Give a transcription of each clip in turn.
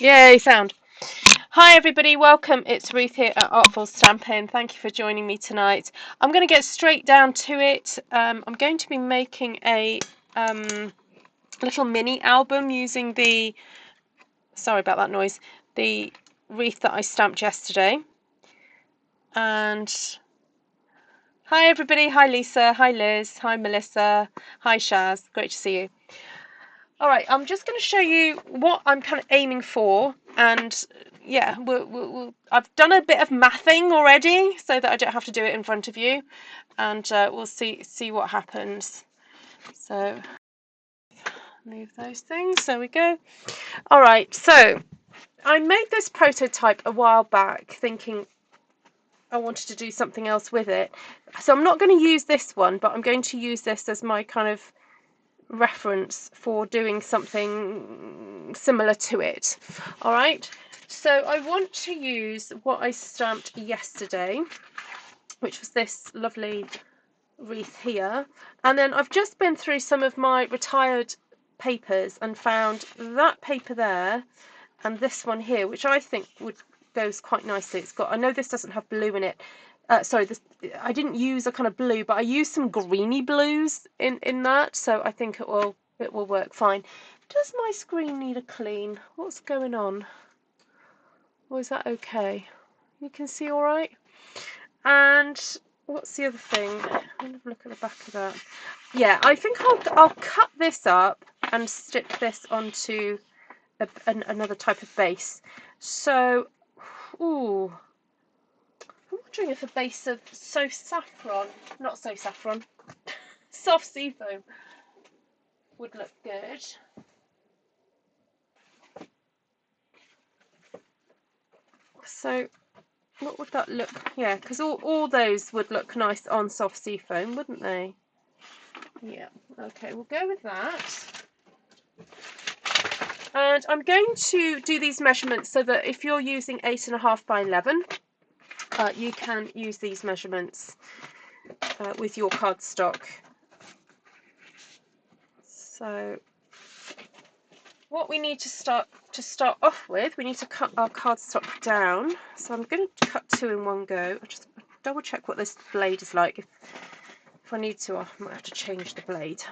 Yay, sound. Hi everybody, welcome. It's Ruth here at Artful Stampin. Thank you for joining me tonight. I'm going to get straight down to it. I'm going to be making a little mini album using the, sorry about that noise, the wreath that I stamped yesterday. And hi everybody, hi Lisa, hi Liz, hi Melissa, hi Shaz, great to see you. Alright, I'm just going to show you what I'm kind of aiming for, and yeah, I've done a bit of mathing already so that I don't have to do it in front of you, and we'll see what happens. So move those things, there we go. Alright, so I made this prototype a while back thinking I wanted to do something else with it. So I'm not going to use this one, but I'm going to use this as my kind of reference for doing something similar to it. All right, so I want to use what I stamped yesterday, which was this lovely wreath here, and then I've just been through some of my retired papers and found that paper there and this one here, which I think goes quite nicely. It's got, I know this doesn't have blue in it, sorry, I didn't use a kind of blue, but I used some greeny blues in that, so I think it will work fine. Does my screen need a clean? What's going on? Or is that okay? You can see all right? And what's the other thing? I'll have a look at the back of that. Yeah, I think I'll cut this up and stick this onto another type of base. So, ooh, I'm wondering if a base of not so saffron, soft seafoam would look good. So, what would that look? Yeah, because all those would look nice on soft seafoam, wouldn't they? Yeah. Okay, we'll go with that. And I'm going to do these measurements so that if you're using 8.5 by 11, you can use these measurements with your cardstock. So what we need to start off with, we need to cut our cardstock down. So I'm going to cut two in one go. I'll just double check what this blade is like. If I need to, I might have to change the blade.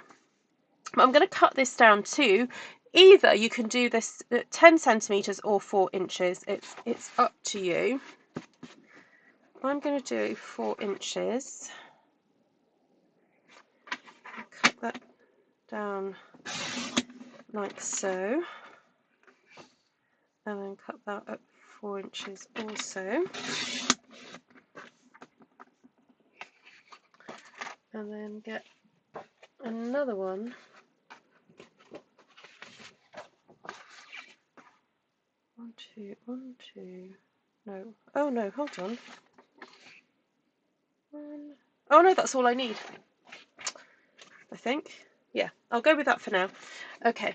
But I'm going to cut this down too. Either you can do this at 10 centimeters or 4 inches. It's up to you. I'm going to do 4 inches. Cut that down like so. And then cut that at 4 inches also. And then get another one. One, two. No. Oh no, hold on. Oh no, that's all I need. I think. Yeah, I'll go with that for now. Okay.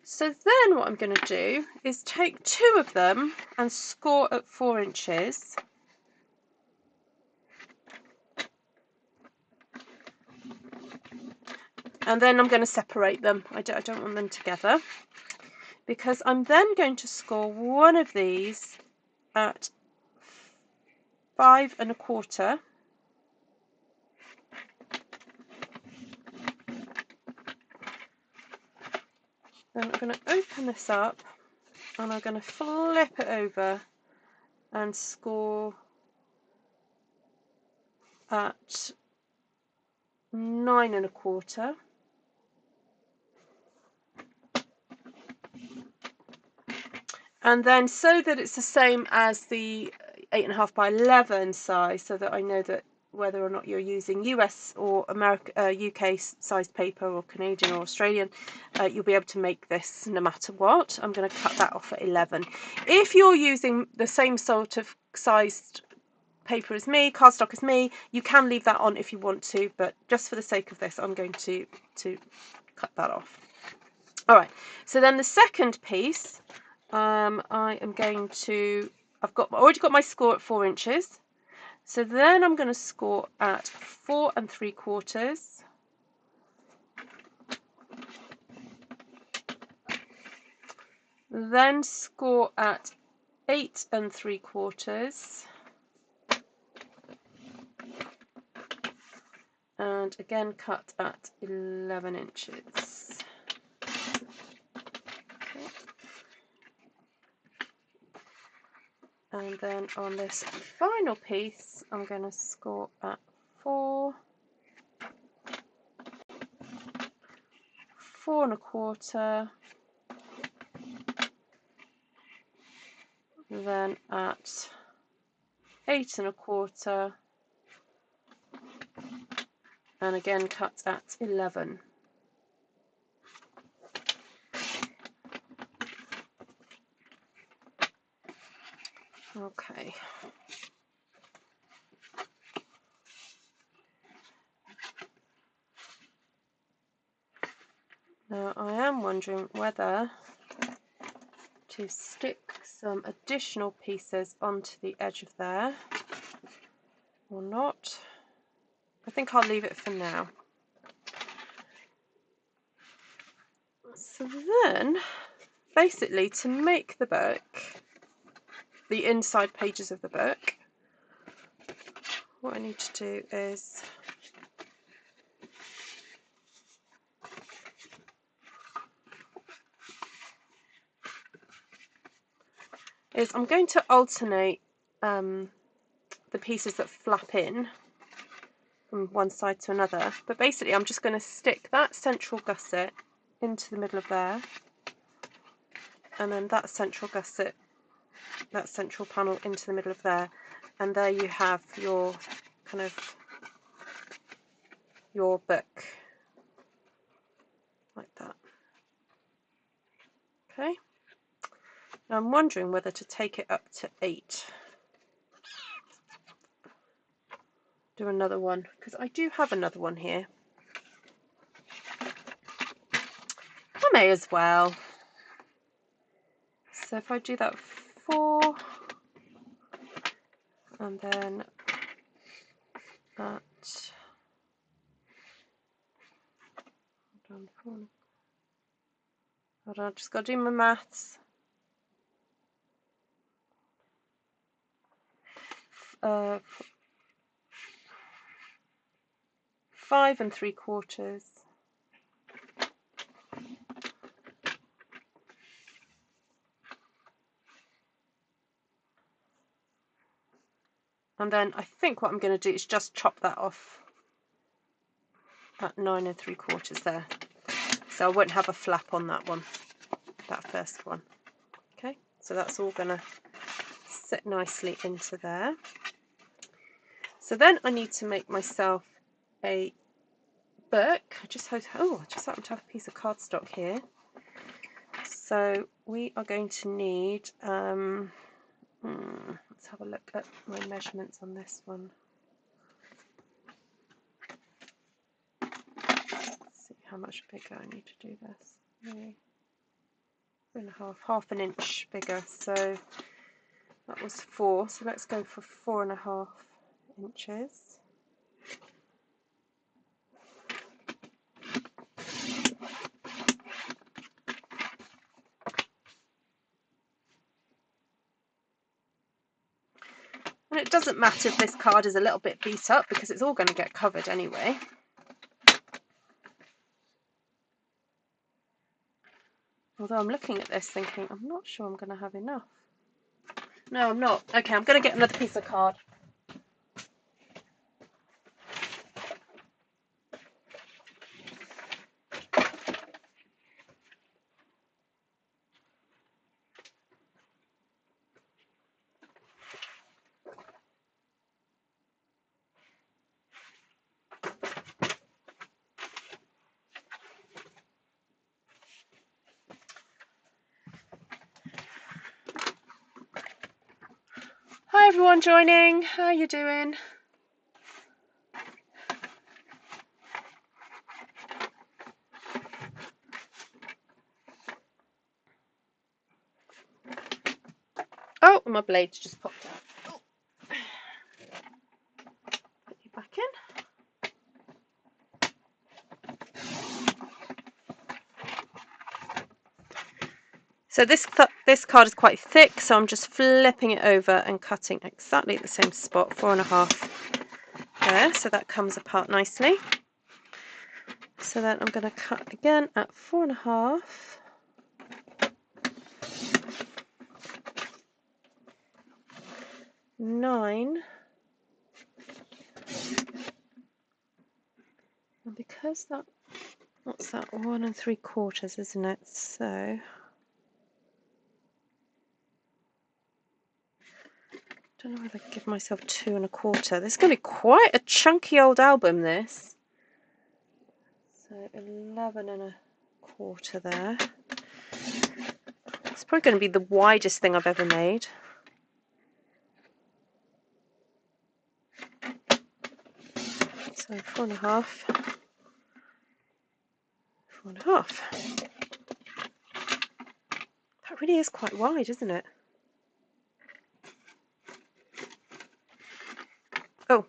So then what I'm going to do is take two of them and score at 4 inches. And then I'm going to separate them. I don't want them together, because I'm then going to score one of these at 5 1/4. Then I'm going to open this up and I'm going to flip it over and score at 9 1/4. And then so that it's the same as the 8.5 by 11 size, so that I know that whether or not you're using US or UK sized paper or Canadian or Australian, you'll be able to make this no matter what. I'm going to cut that off at 11. If you're using the same sort of sized paper as me, cardstock as me, you can leave that on if you want to, but just for the sake of this, I'm going to cut that off. All right, so then the second piece, I am going to, I've already got my score at 4 inches. So then I'm going to score at 4 3/4. then score at 8 3/4, and again cut at 11 inches. Okay. And then on this final piece, I'm going to score at 4, 4 1/4, then at 8 1/4, and again cut at 11. Okay. Now I am wondering whether to stick some additional pieces onto the edge of there or not. I think I'll leave it for now. So then, basically, to make the book, the inside pages of the book, what I need to do is I'm going to alternate the pieces that flap in from one side to another, but basically I'm just going to stick that central gusset into the middle of there, and then that central gusset, that central panel into the middle of there, and there you have your kind of your book, like that. Okay, now I'm wondering whether to take it up to 8. Do another one, because I do have another one here. I may as well. So if I do that 4, and then that, hold on, I've just got to do my maths. 5 3/4, and then I think what I'm going to do is just chop that off at 9 3/4 there, so I won't have a flap on that one, that first one. Okay, so that's all going to sit nicely into there. So then I need to make myself a book. I just happen to have a piece of cardstock here. So we are going to need, let's have a look at my measurements on this one. Let's see how much bigger I need to do this. 3.5, half an inch bigger. So that was 4. So let's go for 4.5 inches. And it doesn't matter if this card is a little bit beat up, because it's all going to get covered anyway. Although I'm looking at this thinking, I'm not sure I'm going to have enough. No, I'm not. Okay, I'm going to get another piece of card. Hi everyone joining, how are you doing? Oh, my blade's just popped out. Oh. Put you back in. So this card is quite thick, so I'm just flipping it over and cutting exactly at the same spot, 4.5 there, so that comes apart nicely. So then I'm going to cut again at 4.5. 9. And because what's that, 1 3/4, isn't it? So don't know whether I give myself 2 1/4. This is going to be quite a chunky old album, this. So 11 1/4 there. It's probably going to be the widest thing I've ever made. So 4.5. 4.5. That really is quite wide, isn't it? Oh,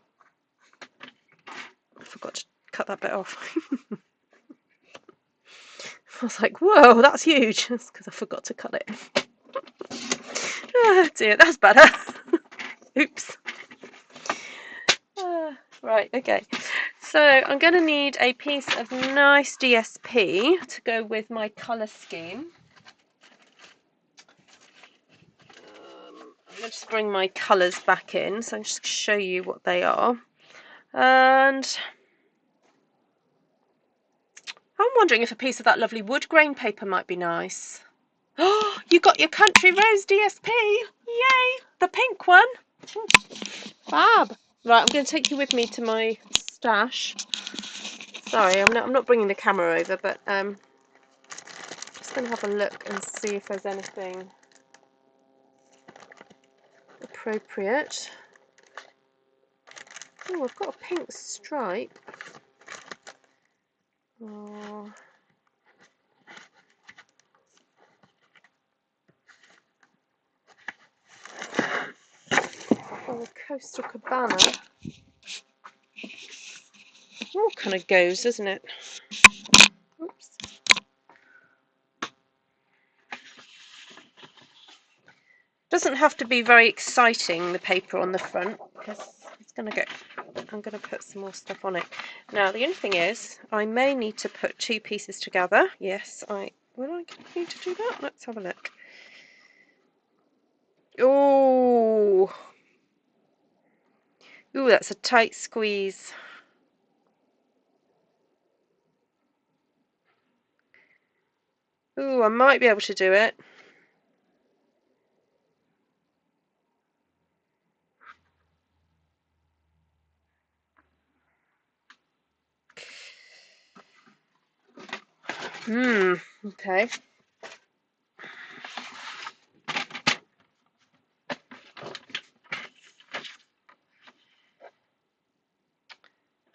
I forgot to cut that bit off. I was like, whoa, that's huge. That's because I forgot to cut it. Oh dear, that's better. Oops. Right, okay. So I'm going to need a piece of nice DSP to go with my colour scheme. I'm going to just bring my colours back in, so I'll just show you what they are. And I'm wondering if a piece of that lovely wood grain paper might be nice. Oh, you got your Country Rose DSP! Yay! The pink one! Fab! Right, I'm going to take you with me to my stash. Sorry, I'm not bringing the camera over, but just going to have a look and see if there's anything appropriate. Oh, I've got a pink stripe. Oh. Oh, Coastal Cabana. All kind of goes, doesn't it? Oops. Doesn't have to be very exciting, the paper on the front, because it's going to get. I'm going to put some more stuff on it. Now, the only thing is, I may need to put 2 pieces together. Yes, will I need to do that? Let's have a look. Oh, ooh, that's a tight squeeze. Ooh, I might be able to do it. Okay.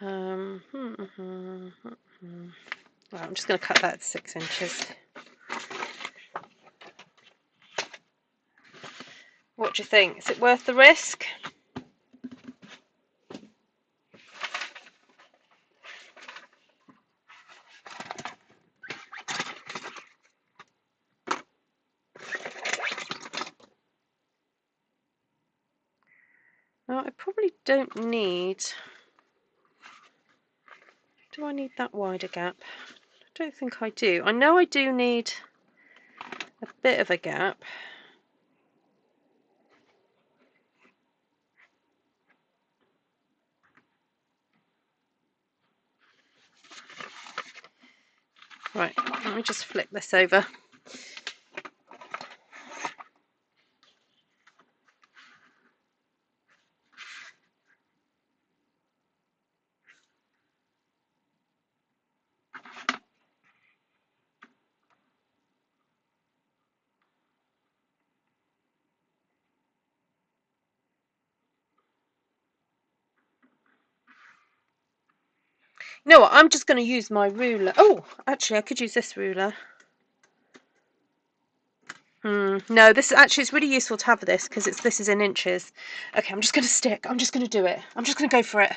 Well, I'm just going to cut that at 6 inches. What do you think? Is it worth the risk? Well, I probably don't need... Do I need that wider gap? I don't think I do. I know I do need a bit of a gap. Right, let me just flip this over. You know what, I'm just going to use my ruler. Oh, actually, I could use this ruler. No, this actually, it's really useful to have this because this is in inches. Okay, I'm just going to stick. I'm just going to do it. I'm just going to go for it.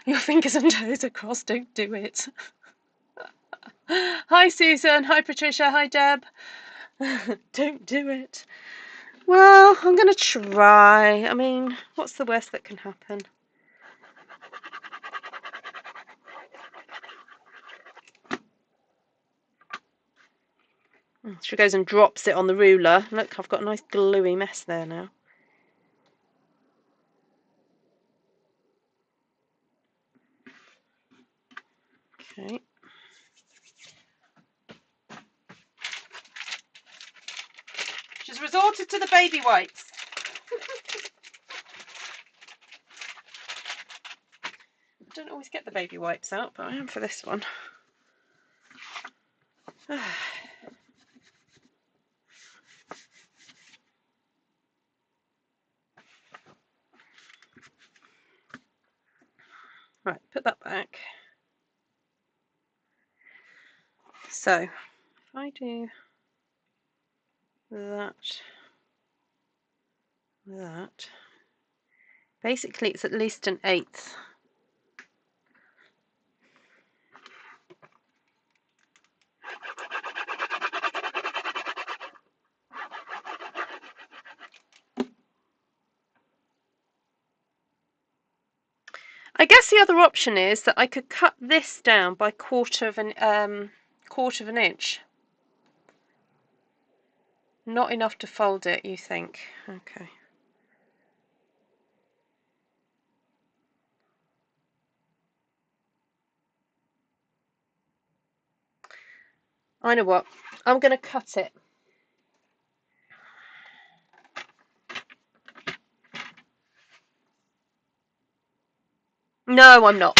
Your fingers and toes are crossed. Don't do it. Hi, Susan. Hi, Patricia. Hi, Deb. Don't do it. Well, I'm going to try. I mean, what's the worst that can happen? She goes and drops it on the ruler. Look, I've got a nice gluey mess there now. Okay. She's resorted to the baby wipes. I don't always get the baby wipes out, but I am for this one. Right, put that back. So, if I do that, basically it's at least an 1/8. I guess the other option is that I could cut this down by quarter of an inch. Not enough to fold it, you think? Okay. I know what. I'm going to cut it. No, I'm not.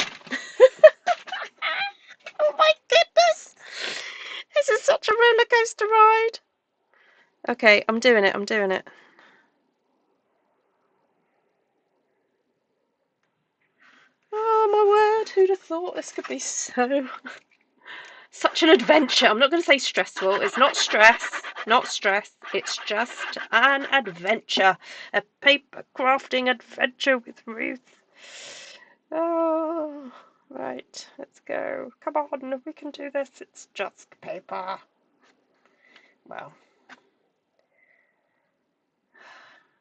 Oh my goodness! This is such a roller coaster ride. Okay, I'm doing it. I'm doing it. Oh my word! Who'd have thought this could be so such an adventure? I'm not going to say stressful. It's not stress. Not stress. It's just an adventure. A paper crafting adventure with Ruth. Oh, right. Let's go. Come on, we can do this. It's just paper. Well,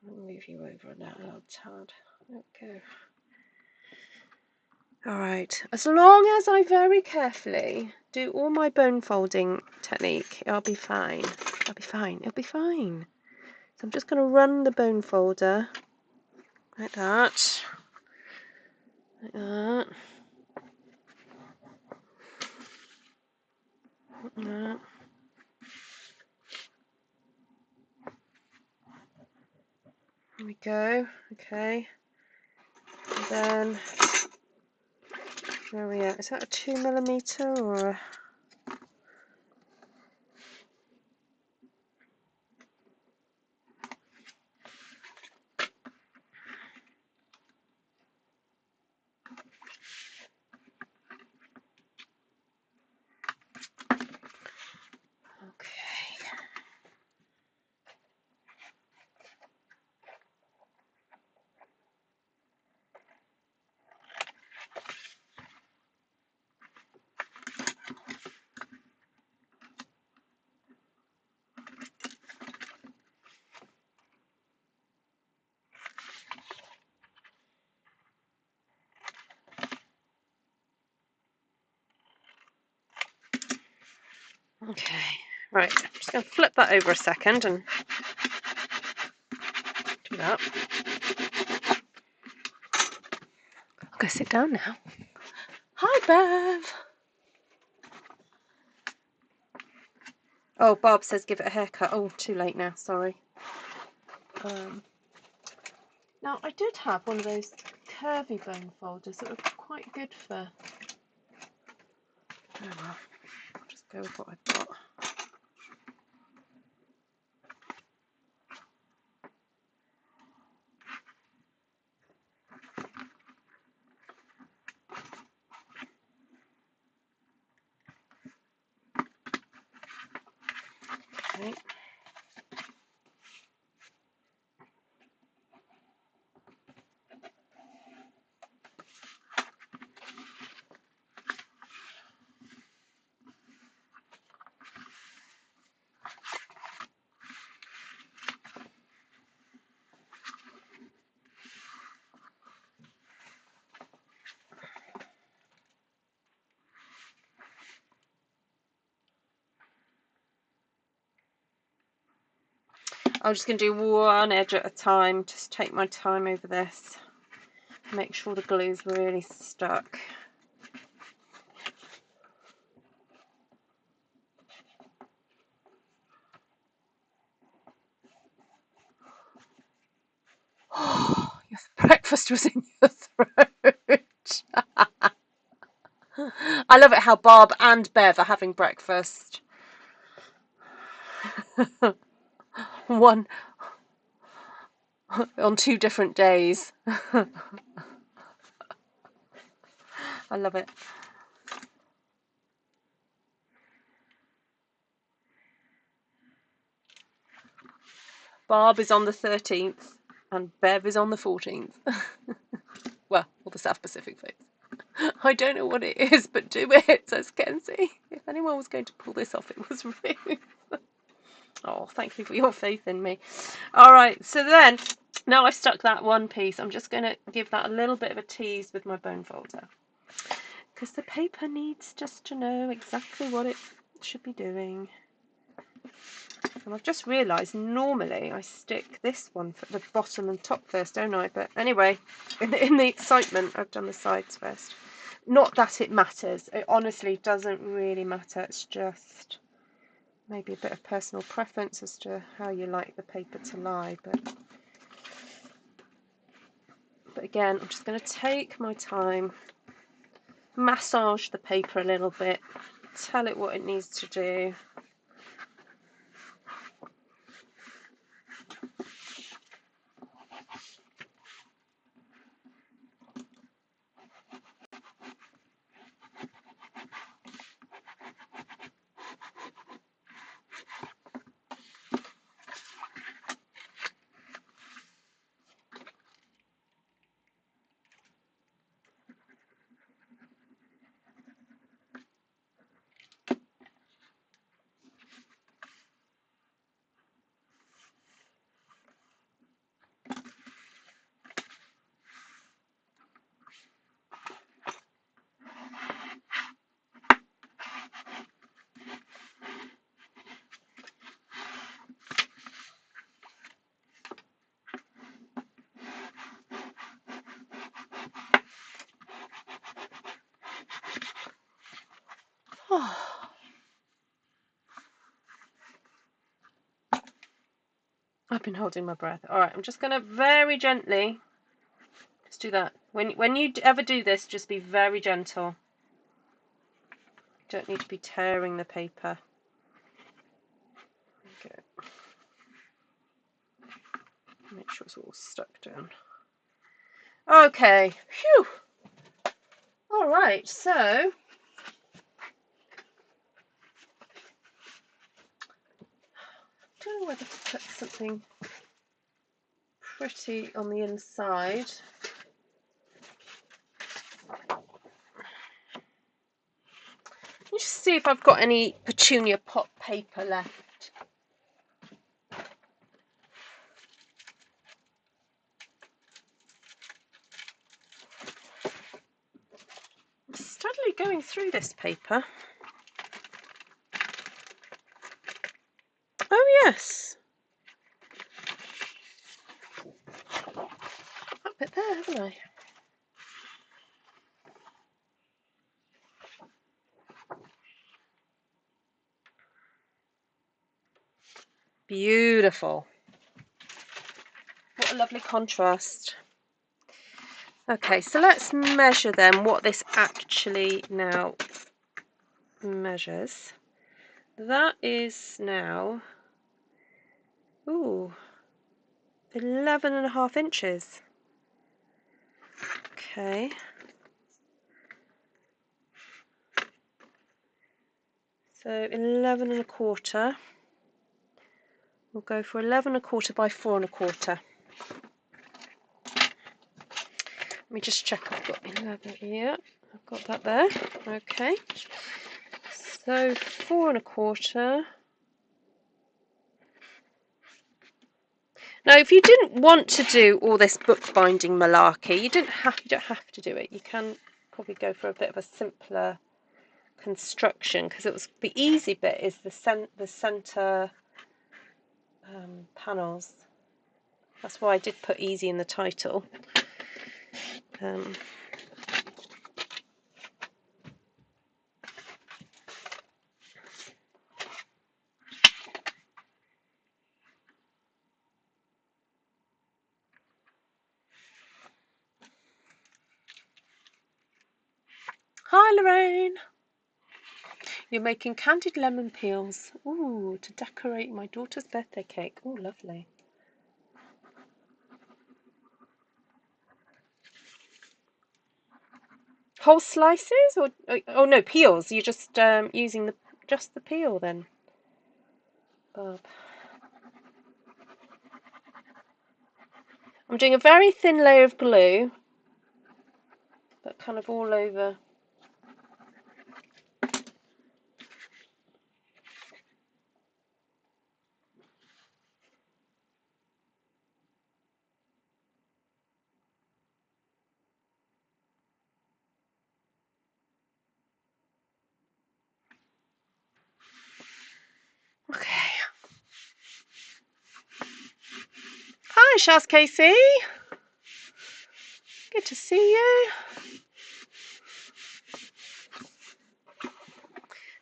I'll move you over now, little tad. There we go. Alright, as long as I very carefully do all my bone folding technique, I'll be fine. I'll be fine. It'll be fine. So I'm just going to run the bone folder like that. Like that. Like that. There we go. Okay. And then, where are we at? Is that a 2mm or a... Okay, right, I'm just going to flip that over a second and do that. I'll go sit down now. Hi, Bev. Oh, Barb says give it a haircut. Oh, too late now, sorry. Now, I did have one of those curvy bone folders that were quite good for... Oh well, I'll just go with what I've got. Okay. I'm just going to do one edge at a time. Just take my time over this. Make sure the glue's really stuck. Oh, your breakfast was in your throat. I love it how Barb and Bev are having breakfast. One on 2 different days. I love it. Barb is on the 13th and Bev is on the 14th. Well, or the South Pacific phase. I don't know what it is, but do it, says Kenzie. If anyone was going to pull this off, it was Ruth. Oh, thank you for your faith in me. All right, so then, now I've stuck that one piece, I'm just going to give that a little bit of a tease with my bone folder. Because the paper needs just to know exactly what it should be doing. And I've just realised normally I stick this one for the bottom and top first, don't I? But anyway, in the excitement, I've done the sides first. Not that it matters. It honestly doesn't really matter. It's just maybe a bit of personal preference as to how you like the paper to lie. But again, I'm just going to take my time, massage the paper a little bit, tell it what it needs to do. I've been holding my breath. All right, I'm just going to very gently just do that. When you ever do this, just be very gentle. You don't need to be tearing the paper. Okay. Make sure it's all stuck down. Okay. Phew. All right, so I don't know whether to put something pretty on the inside. Let me just see if I've got any Petunia Pop paper left. I'm steadily going through this paper. Oh yes. Up it there, haven't I? Beautiful. What a lovely contrast. Okay, so let's measure then what this actually now measures. That is now, ooh, 11.5 inches. Okay. So 11.25. We'll go for 11.25 by 4.25. Let me just check I've got 11. Yeah, I've got that there. Okay. So 4.25. Now, if you didn't want to do all this bookbinding malarkey, you don't have to do it. You can probably go for a bit of a simpler construction, because it was the easy bit is the center panels. That's why I did put easy in the title. Hi Lorraine! You're making candied lemon peels. Ooh, to decorate my daughter's birthday cake. Ooh, lovely. Whole slices or oh no, peels. You're just using just the peel then. Bob. I'm doing a very thin layer of glue, but kind of all over. Okay. Hi, Shaz Casey. Good to see you.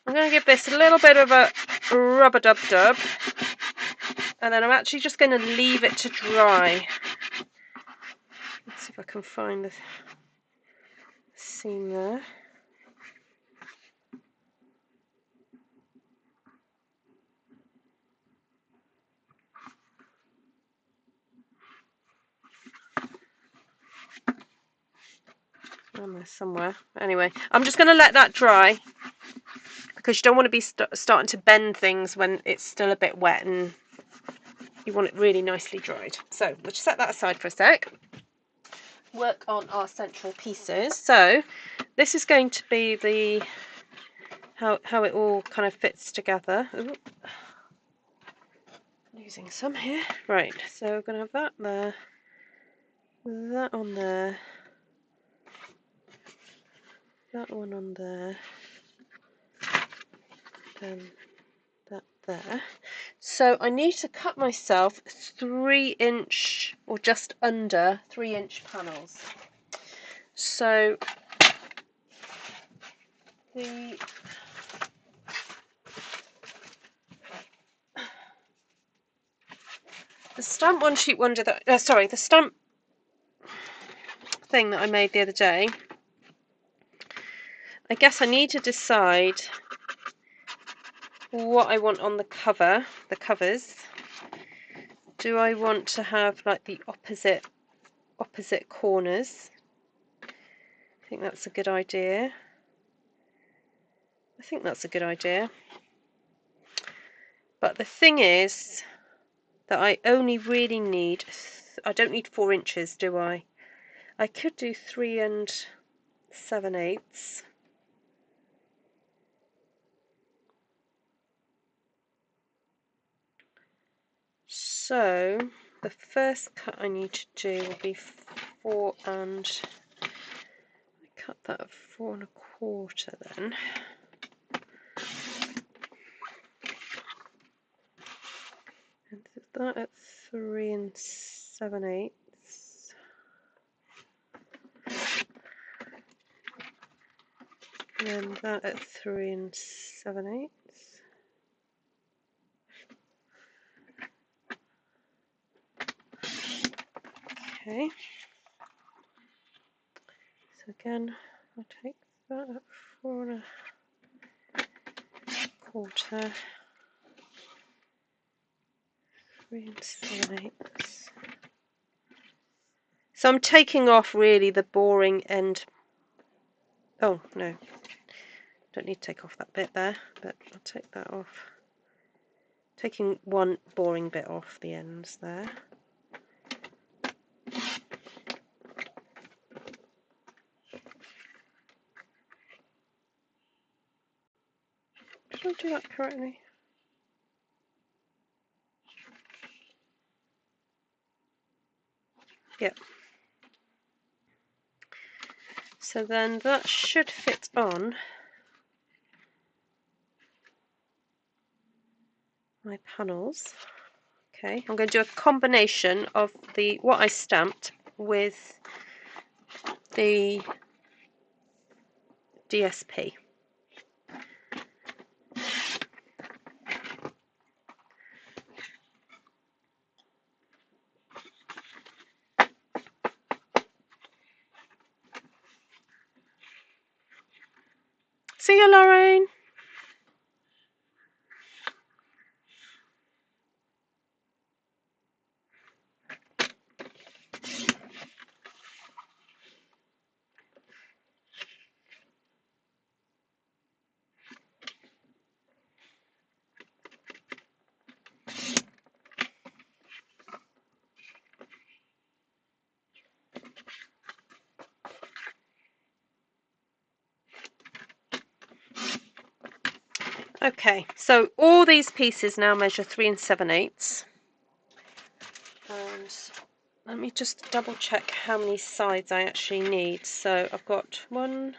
I'm going to give this a little bit of a rub-a-dub-dub, and then I'm actually just going to leave it to dry. Let's see if I can find the seam there. On there somewhere. Anyway, I'm just going to let that dry, because you don't want to be starting to bend things when it's still a bit wet, and you want it really nicely dried. So we'll just set that aside for a sec. Work on our central pieces. So this is going to be the how it all kind of fits together. Ooh. Losing some here. Right, so we're going to have that there, that on there, that one on there, and that there. So I need to cut myself 3-inch or just under 3-inch panels. So the stamp one sheet wonder that the stamp thing that I made the other day, I guess I need to decide what I want on the covers. Do I want to have like the opposite corners? I think that's a good idea. But the thing is that I only really need, I don't need 4 inches, do I? I could do 3 7/8. So the first cut I need to do will be 4 and I cut that at 4 1/4 then. And that at 3 7/8. And then that at 3 7/8. Okay. So again, I'll take that at 4 1/4. 3 7/8. So I'm taking off really the boring end. Oh no, don't need to take off that bit there, but I'll take that off. Taking one boring bit off the ends there. Did I do that correctly? Yep. So then that should fit on my panels. Okay, I'm going to do a combination of what I stamped with the DSP. See you, Lorraine. Okay, so all these pieces now measure 3 7/8. And let me just double check how many sides I actually need. So I've got 1,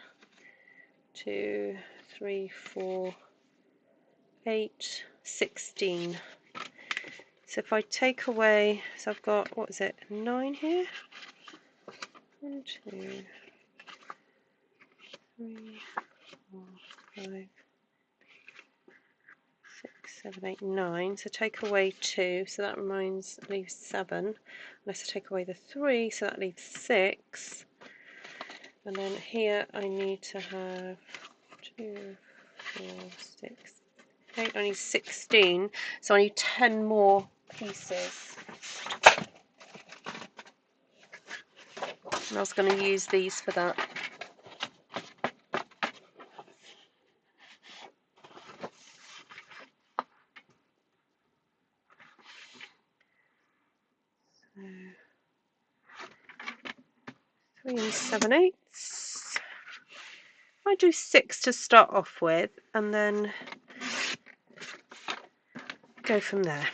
2, 3, 4, 8, 16. So if I take away, so I've got, what is it, 9 here? 1, 2, 3, 4, 5, 6, 7, 8, 9. So take away 2, so that leaves 7. Unless I take away the 3, so that leaves 6. And then here I need to have 2, 4, 6, 8. I need 16. So I need 10 more pieces. And I was going to use these for that. So 3 7/8. I do 6 to start off with, and then go from there.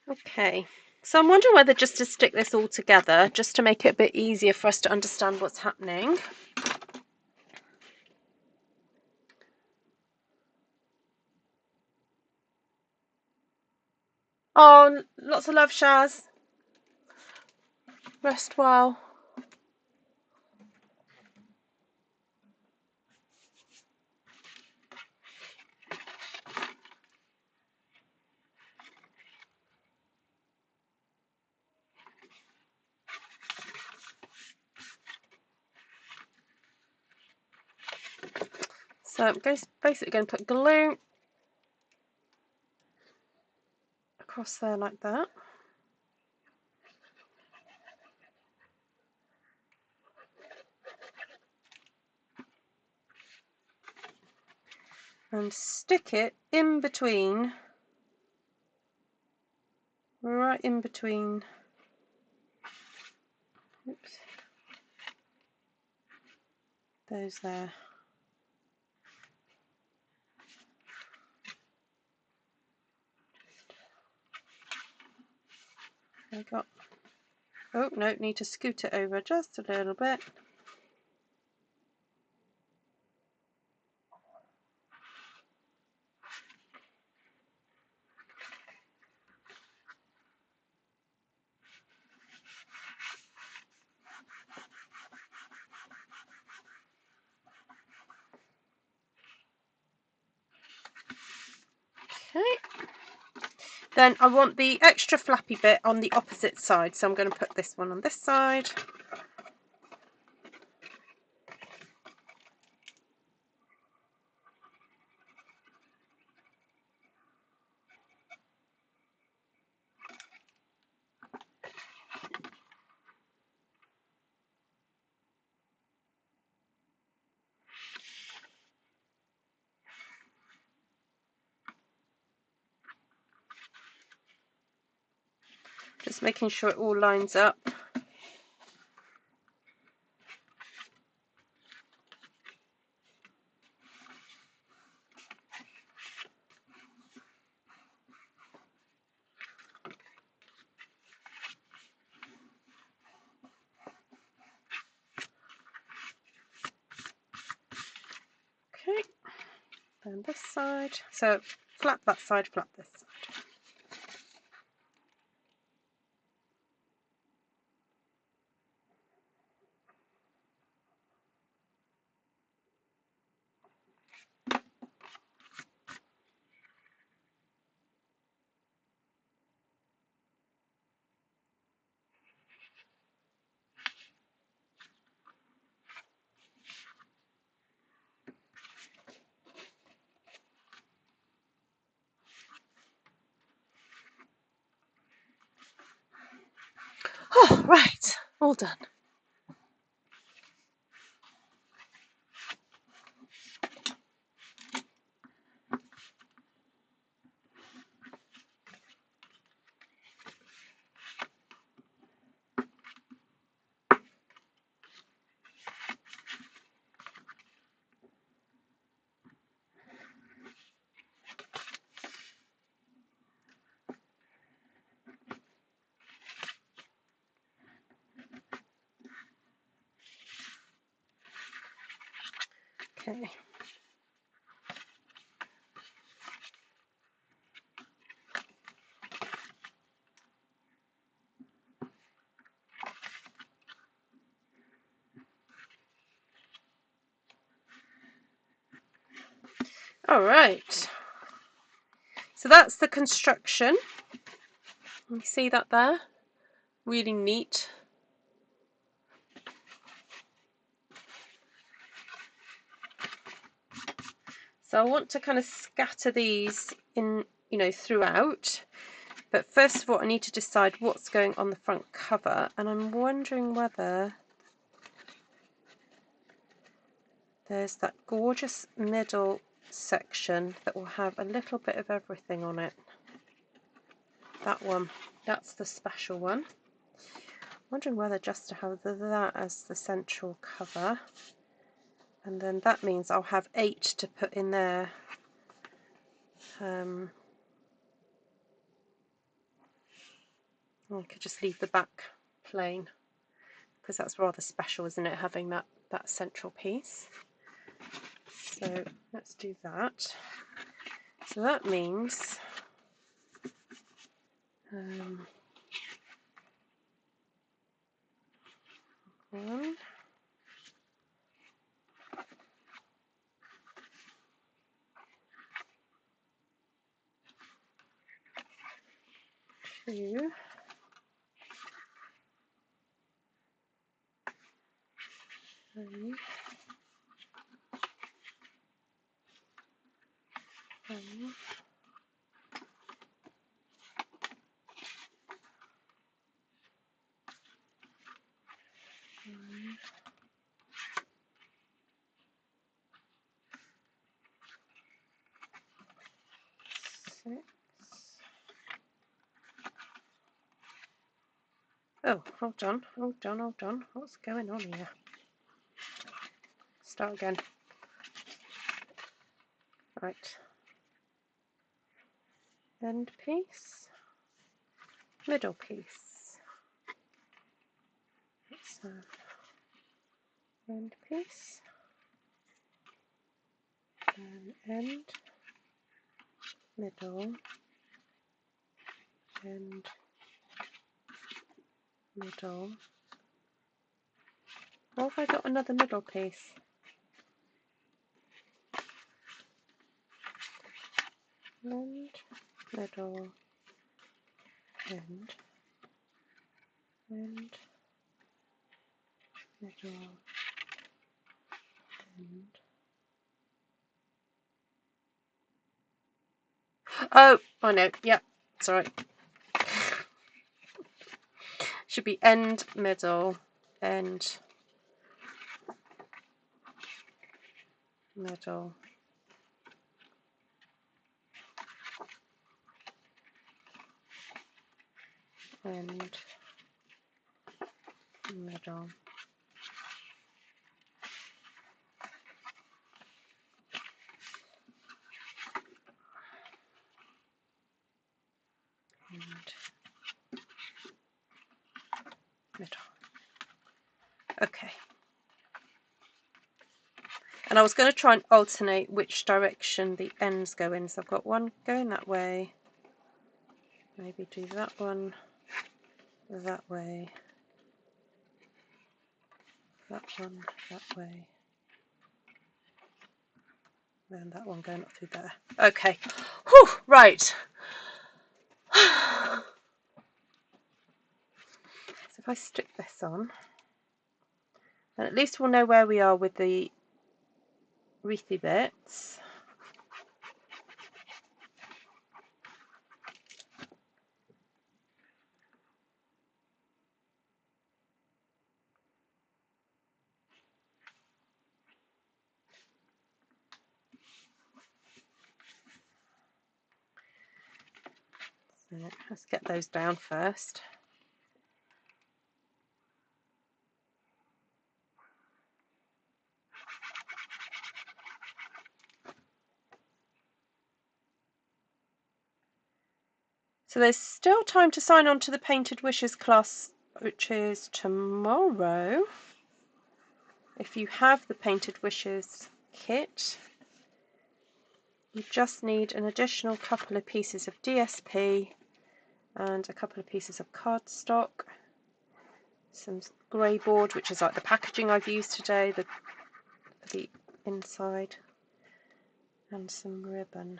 Okay, so I'm wondering whether just to stick this all together, just to make it a bit easier for us to understand what's happening. Oh, lots of love, Shaz. Rest well. So I'm basically going to put glue across there like that. And stick it in between, right in between, oops, those there. I got, oh no, need to scoot it over just a little bit. Okay. Then I want the extra flappy bit on the opposite side, so I'm going to put this one on this side. Just making sure it all lines up. Okay, and this side. So flap that side, flap this side. Oh, right, all done. Okay. All right. So that's the construction. You see that there? Really neat. So I want to kind of scatter these in, you know, throughout. But first of all, I need to decide what's going on the front cover, and I'm wondering whether there's that gorgeous middle section that will have a little bit of everything on it. That one, that's the special one. I'm wondering whether just to have that as the central cover, and then that means I'll have 8 to put in there. I could just leave the back plain, because that's rather special, isn't it, having that central piece. So let's do that. So that means one, two, three, 4, 6. Oh, hold on. What's going on here? Start again. Right. End piece, middle piece. Let's have end piece, and end, middle, end, middle. Or have I got another middle piece? and middle, and middle, and oh, I know, yeah, sorry. Should be end, middle, end, middle, end, middle. And middle. Okay. And I was going to try and alternate which direction the ends go in. So I've got one going that way. Maybe do that one that way. That one that way. Then that one going up through there. Okay. Whew, right. So if I stick this on, then at least we'll know where we are with the wreathy bits. So let's get those down first. So there's still time to sign on to the Painted Wishes class, which is tomorrow. If you have the Painted Wishes kit, you just need an additional couple of pieces of DSP and a couple of pieces of cardstock, some grey board, which is like the packaging I've used today, the inside, and some ribbon.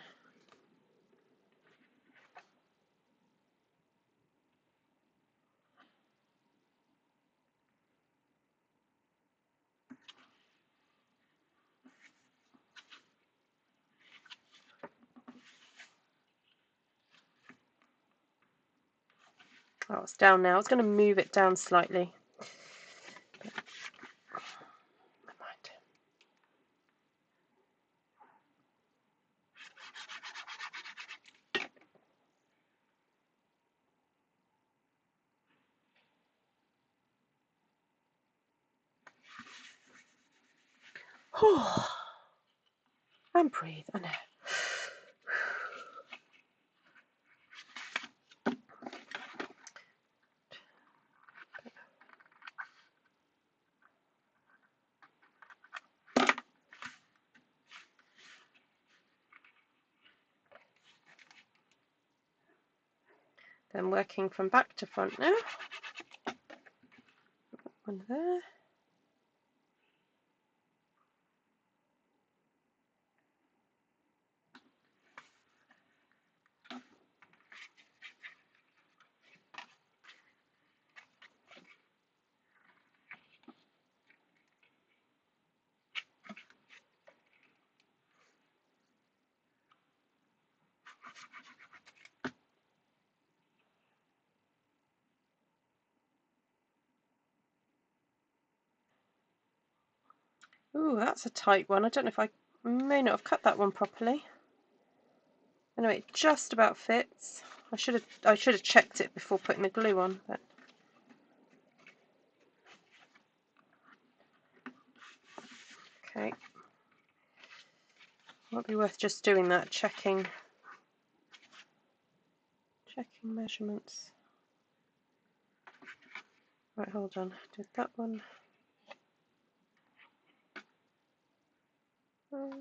Oh, it's down now. I was going to move it down slightly. But never mind. And breathe, I know. Then working from back to front now. One there. Ooh, that's a tight one. I don't know if I may not have cut that one properly. Anyway, it just about fits. I should have checked it before putting the glue on, but okay. Might be worth just doing that, checking measurements. Right, hold on. Did that one. Top.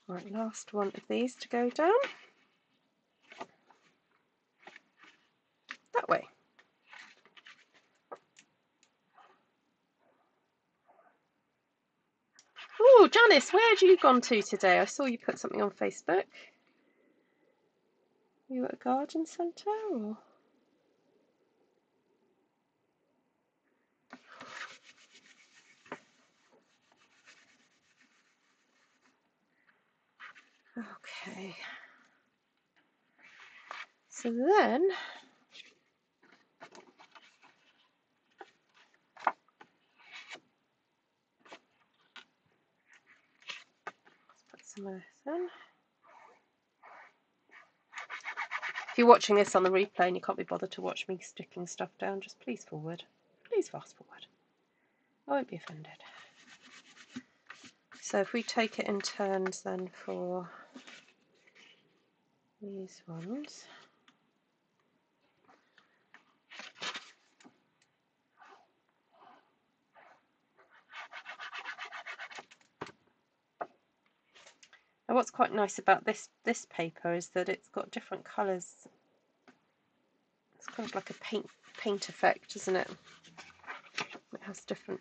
Right, last one of these to go down. That way. Oh, Janice, where had you gone to today? I saw you put something on Facebook. You at a garden centre or? Okay. So then let's put some of this in. If you're watching this on the replay and you can't be bothered to watch me sticking stuff down, just please forward. Please fast forward. I won't be offended. So if we take it in turns then for these ones. And what's quite nice about this paper is that it's got different colours. It's kind of like a paint effect, isn't it? It has different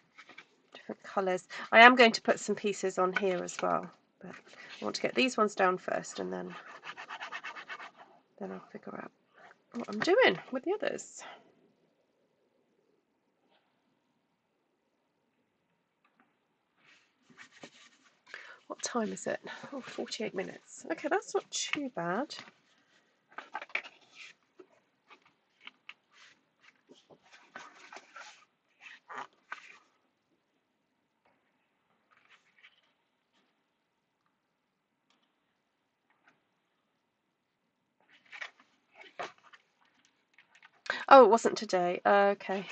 colours. I am going to put some pieces on here as well, but I want to get these ones down first, and then I'll figure out what I'm doing with the others. What time is it? Oh, 48 minutes. Okay, that's not too bad. Oh, it wasn't today. Okay.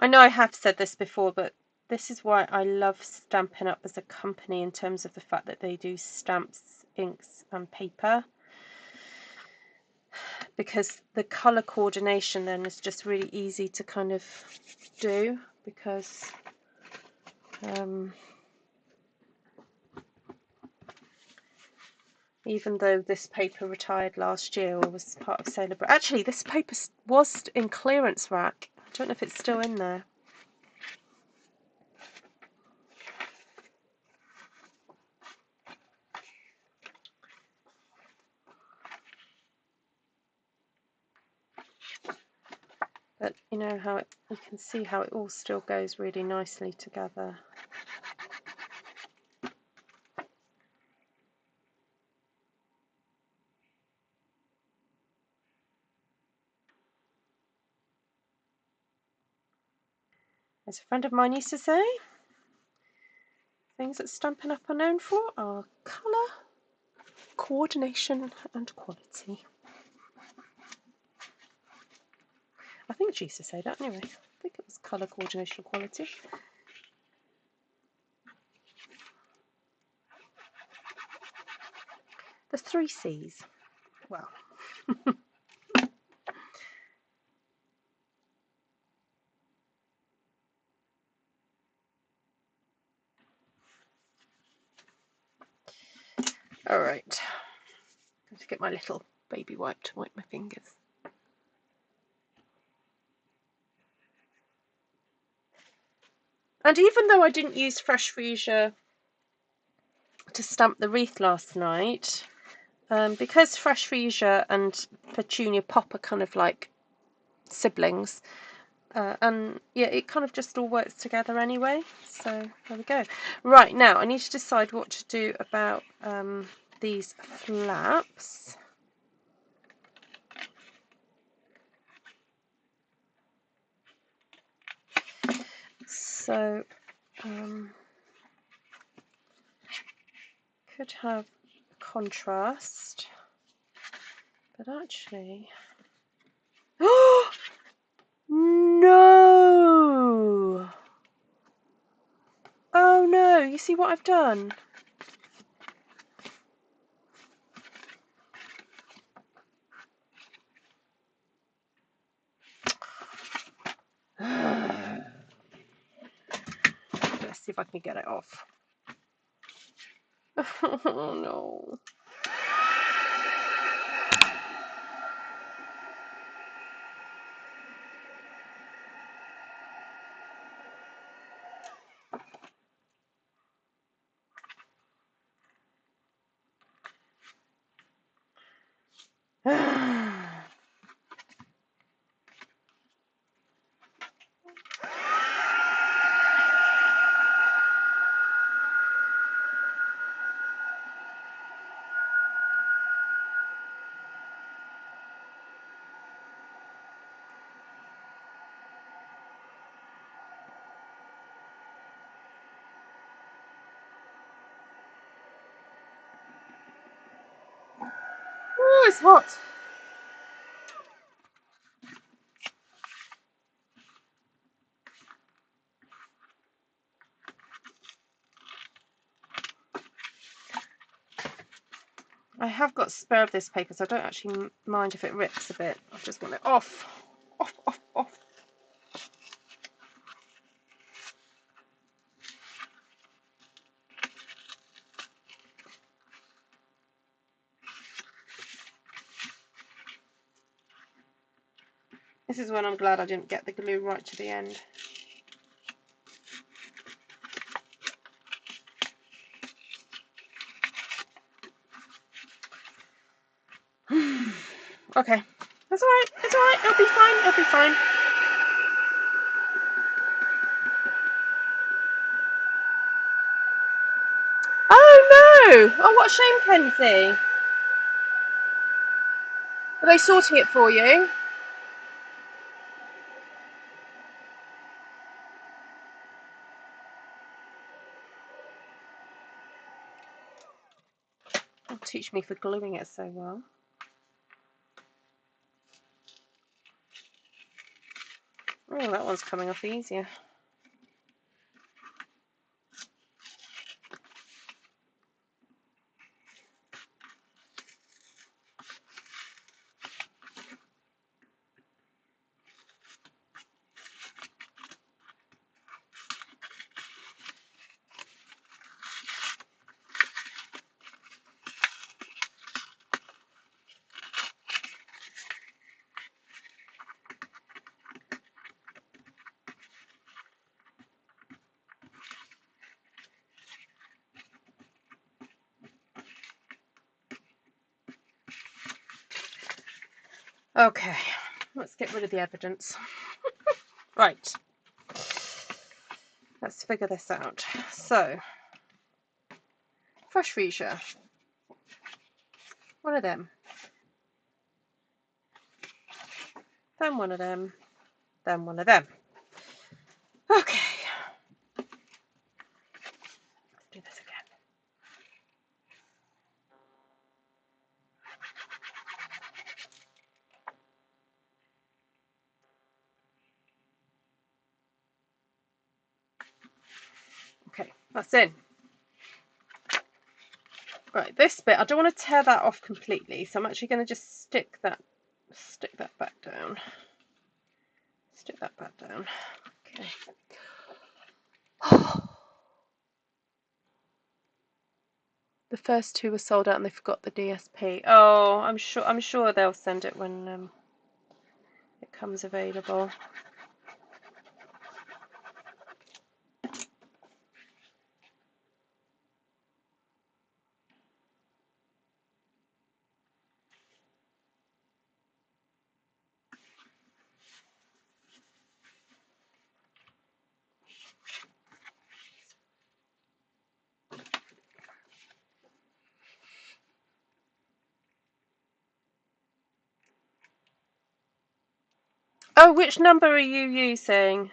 I know I have said this before, but this is why I love Stampin' Up as a company in terms of the fact that they do stamps, inks and paper, because the colour coordination then is just really easy to kind of do, because even though this paper retired last year or was part of Sailor Brit. Actually, this paper was in clearance rack. I don't know if it's still in there. But you know how you can see how it all still goes really nicely together. As a friend of mine used to say, things that Stampin' Up are known for are colour, coordination and quality. I think she used to say that anyway. I think it was colour, coordination, quality. The 3 C's. Well. Alright. I'm going to get my little baby wipe to wipe my fingers. And even though I didn't use fresh freesia to stamp the wreath last night, because fresh freesia and Petunia Pop are kind of like siblings, and yeah, it kind of just all works together anyway. So there we go. Right, now I need to decide what to do about these flaps. So could have contrast, but actually no, you see what I've done? Let's see if I can get it off. Oh no. Oh, it's hot. I have got spare of this paper, so I don't actually mind if it rips a bit. I just want it off. Off, off, off. This is when I'm glad I didn't get the glue right to the end. Okay, that's alright, it's alright, it'll be fine, it'll be fine. Oh no! Oh, what a shame, Kenzie. Are they sorting it for you? They'll teach me for gluing it so well. Oh, that one's coming off easier. Okay, let's get rid of the evidence. Right, let's figure this out. So, fresh freesia. One of them. Then one of them. Then one of them. Okay. Let's do this again. Okay, that's in. Right, this bit, I don't want to tear that off completely, so I'm actually going to just stick that back down. Stick that back down. Okay. The first two were sold out and they forgot the DSP. Oh, I'm sure they'll send it when it comes available. Oh, which number are you using?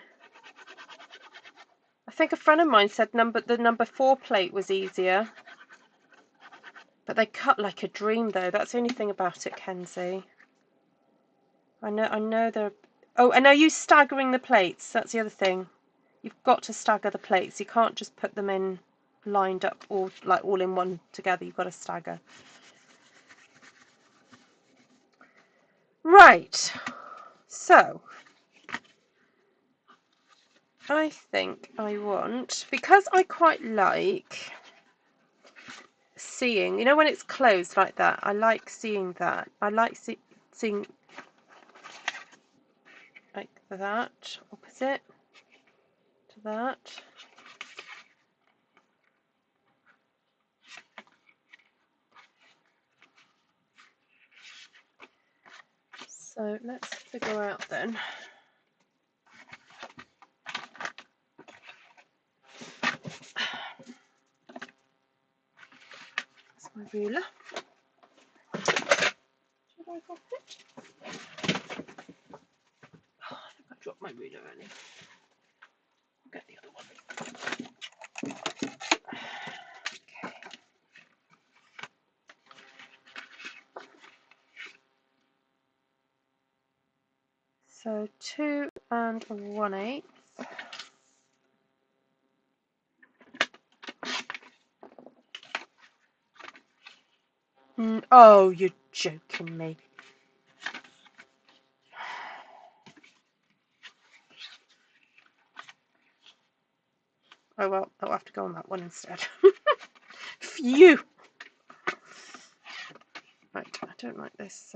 I think a friend of mine said the number 4 plate was easier. But they cut like a dream though. That's the only thing about it, Kenzie. I know they're... Oh, and are you staggering the plates? That's the other thing. You've got to stagger the plates. You can't just put them in lined up all in one together. You've got to stagger. Right, so I think I want, because I quite like seeing, you know, when it's closed like that, I like seeing that. I like seeing like that, opposite to that. So let's figure out then. That's my ruler. Should I drop it? Oh, I think I dropped my ruler early. I'll get the other one. Okay. So 2 1/8. Oh, you're joking me. Oh well, I'll have to go on that one instead. Phew! Right, I don't like this.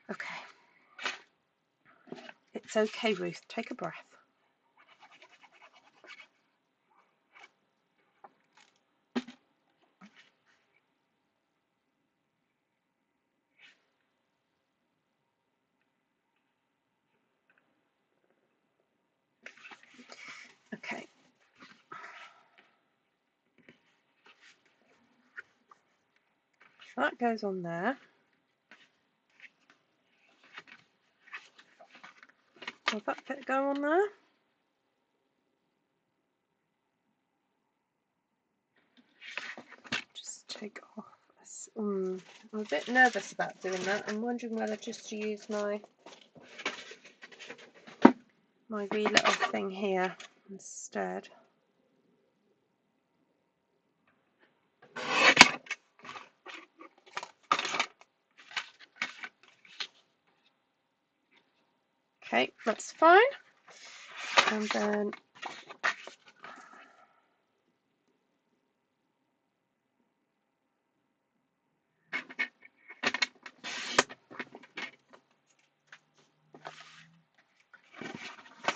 Okay. It's okay, Ruth. Take a breath. Okay. That goes on there. Will that bit go on there? Just take off. I'm a bit nervous about doing that. I'm wondering whether just to use my wee little thing here instead. Okay, that's fine. And then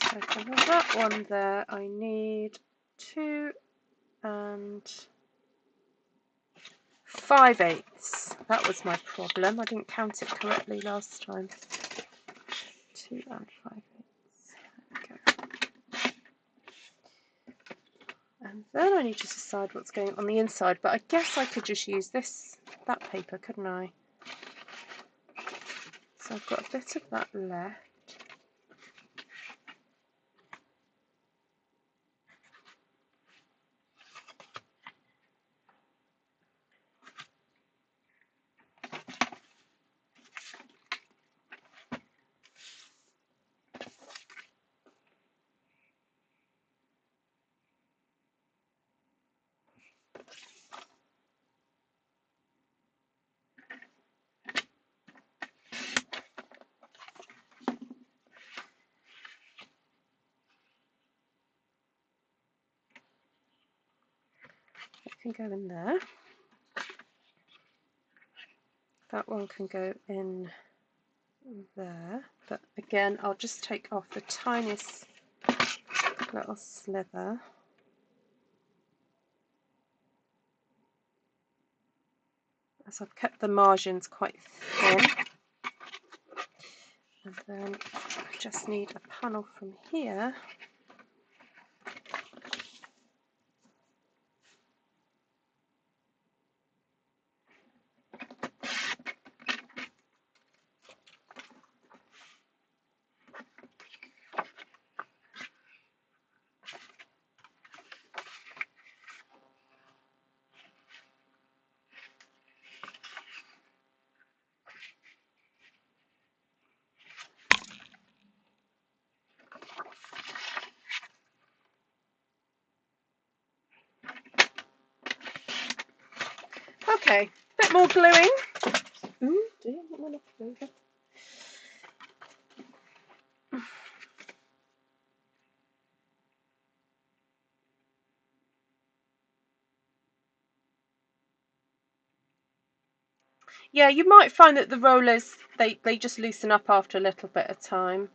so for that one there, I need 2 5/8. That was my problem. I didn't count it correctly last time. 2 5/8. Okay. And then I need to decide what's going on the inside, but I guess I could just use that paper, couldn't I? So I've got a bit of that left. Can go in there. That one can go in there, but again I'll just take off the tiniest little sliver. As I've kept the margins quite thin. And then I just need a panel from here. Bit more gluing. Ooh, dear, not enough glue. Yeah, you might find that the rollers, they just loosen up after a little bit of time.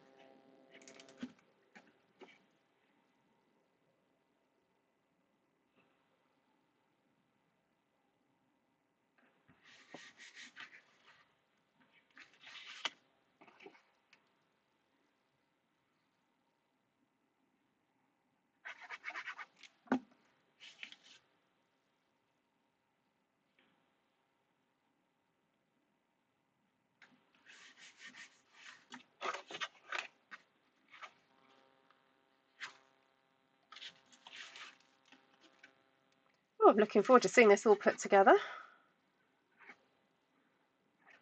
Oh, I'm looking forward to seeing this all put together.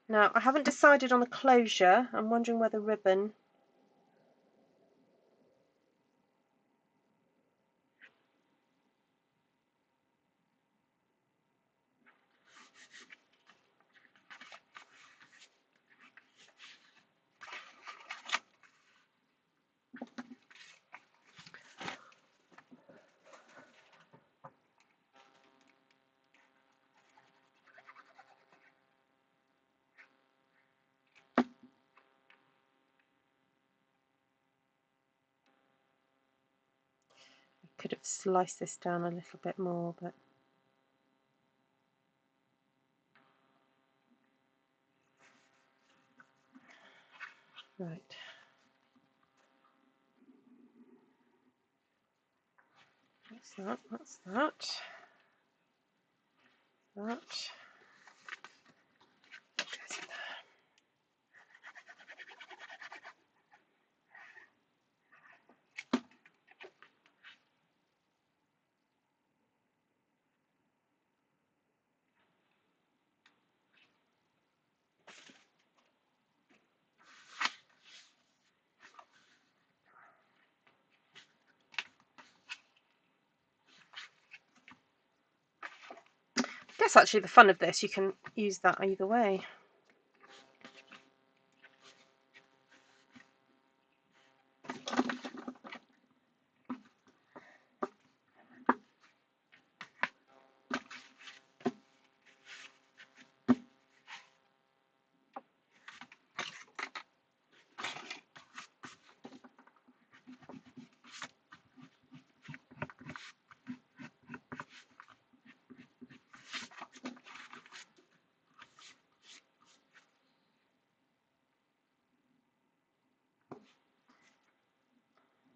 Now, I haven't decided on the closure. I'm wondering whether ribbon. Could have sliced this down a little bit more, but right. That's that. That's that. That. Goes in there. I guess actually the fun of this, you can use that either way.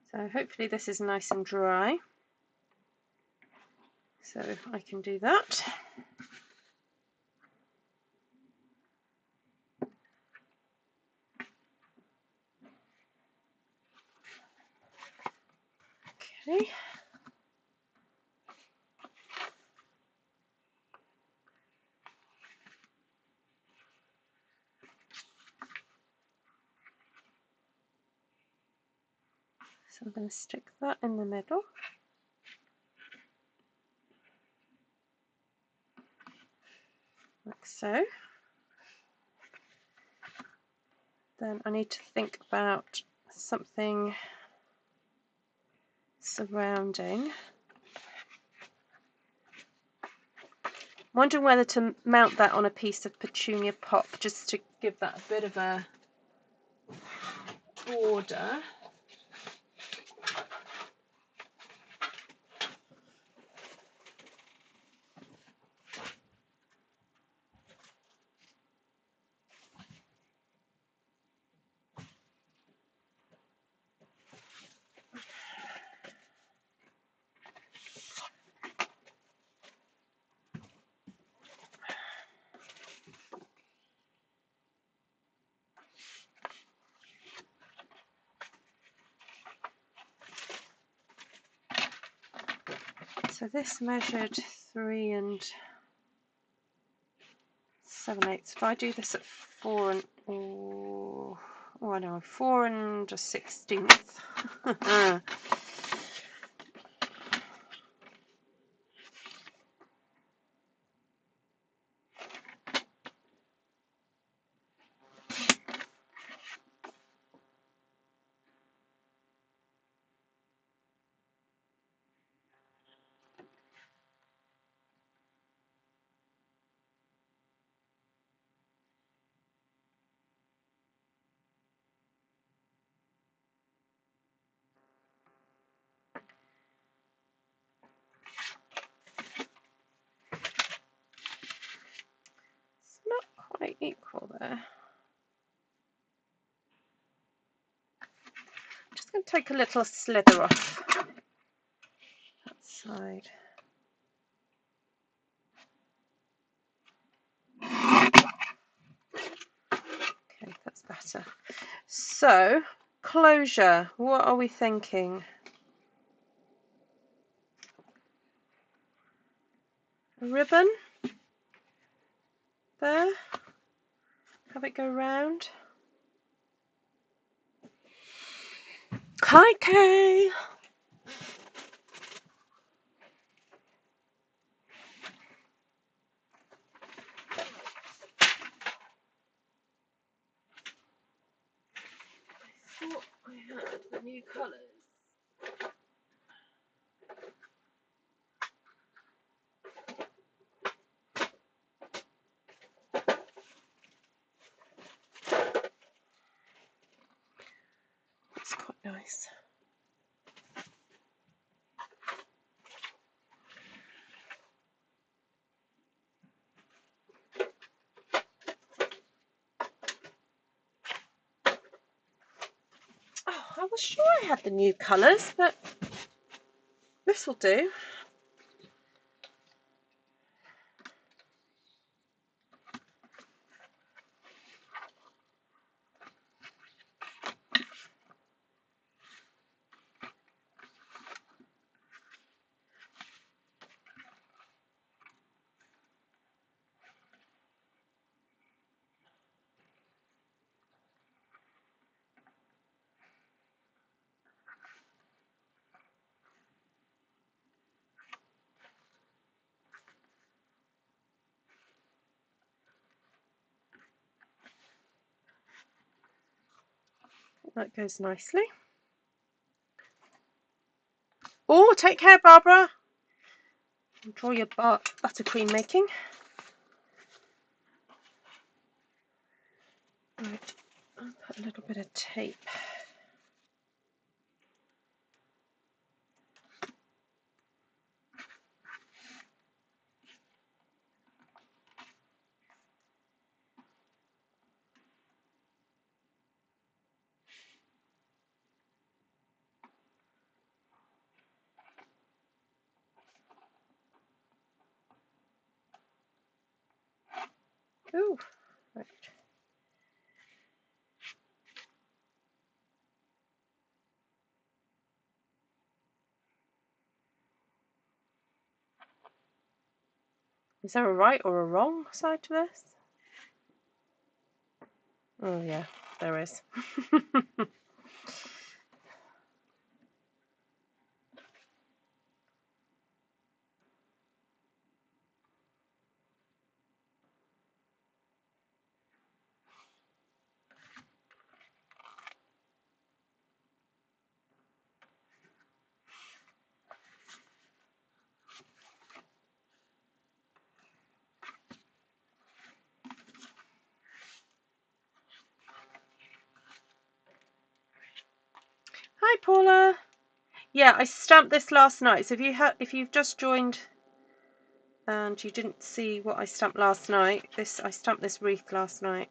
So hopefully this is nice and dry, so I can do that. Okay. So I'm going to stick that in the middle. Like so. Then I need to think about something surrounding. I'm wondering whether to mount that on a piece of Petunia Pop, just to give that a bit of a border. So this measured 3 7/8. If I do this at 4 and I know 4 1/16. equal there. I'm just going to take a little slither off that side. Okay, that's better. So, closure, what are we thinking? A ribbon there, have it go round. Hi Kay! I thought I had the new colours. That's quite nice. Oh, I was sure I had the new colours, but this will do. That goes nicely. Oh, take care, Barbara. Draw your buttercream making. Right, I'll put a little bit of tape. Ooh, right. Is there a right or a wrong side to this? Oh yeah, there is. Hi Paula. Yeah, I stamped this last night. So if you've just joined and you didn't see what I stamped last night, I stamped this wreath last night.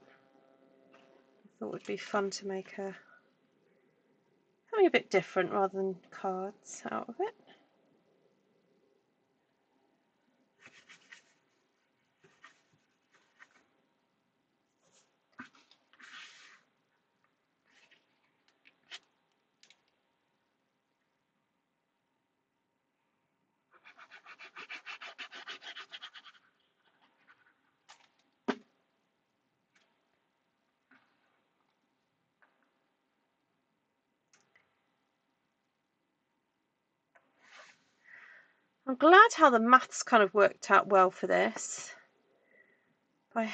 I thought it would be fun to make something a bit different rather than cards out of it. I'm glad how the maths kind of worked out well for this. By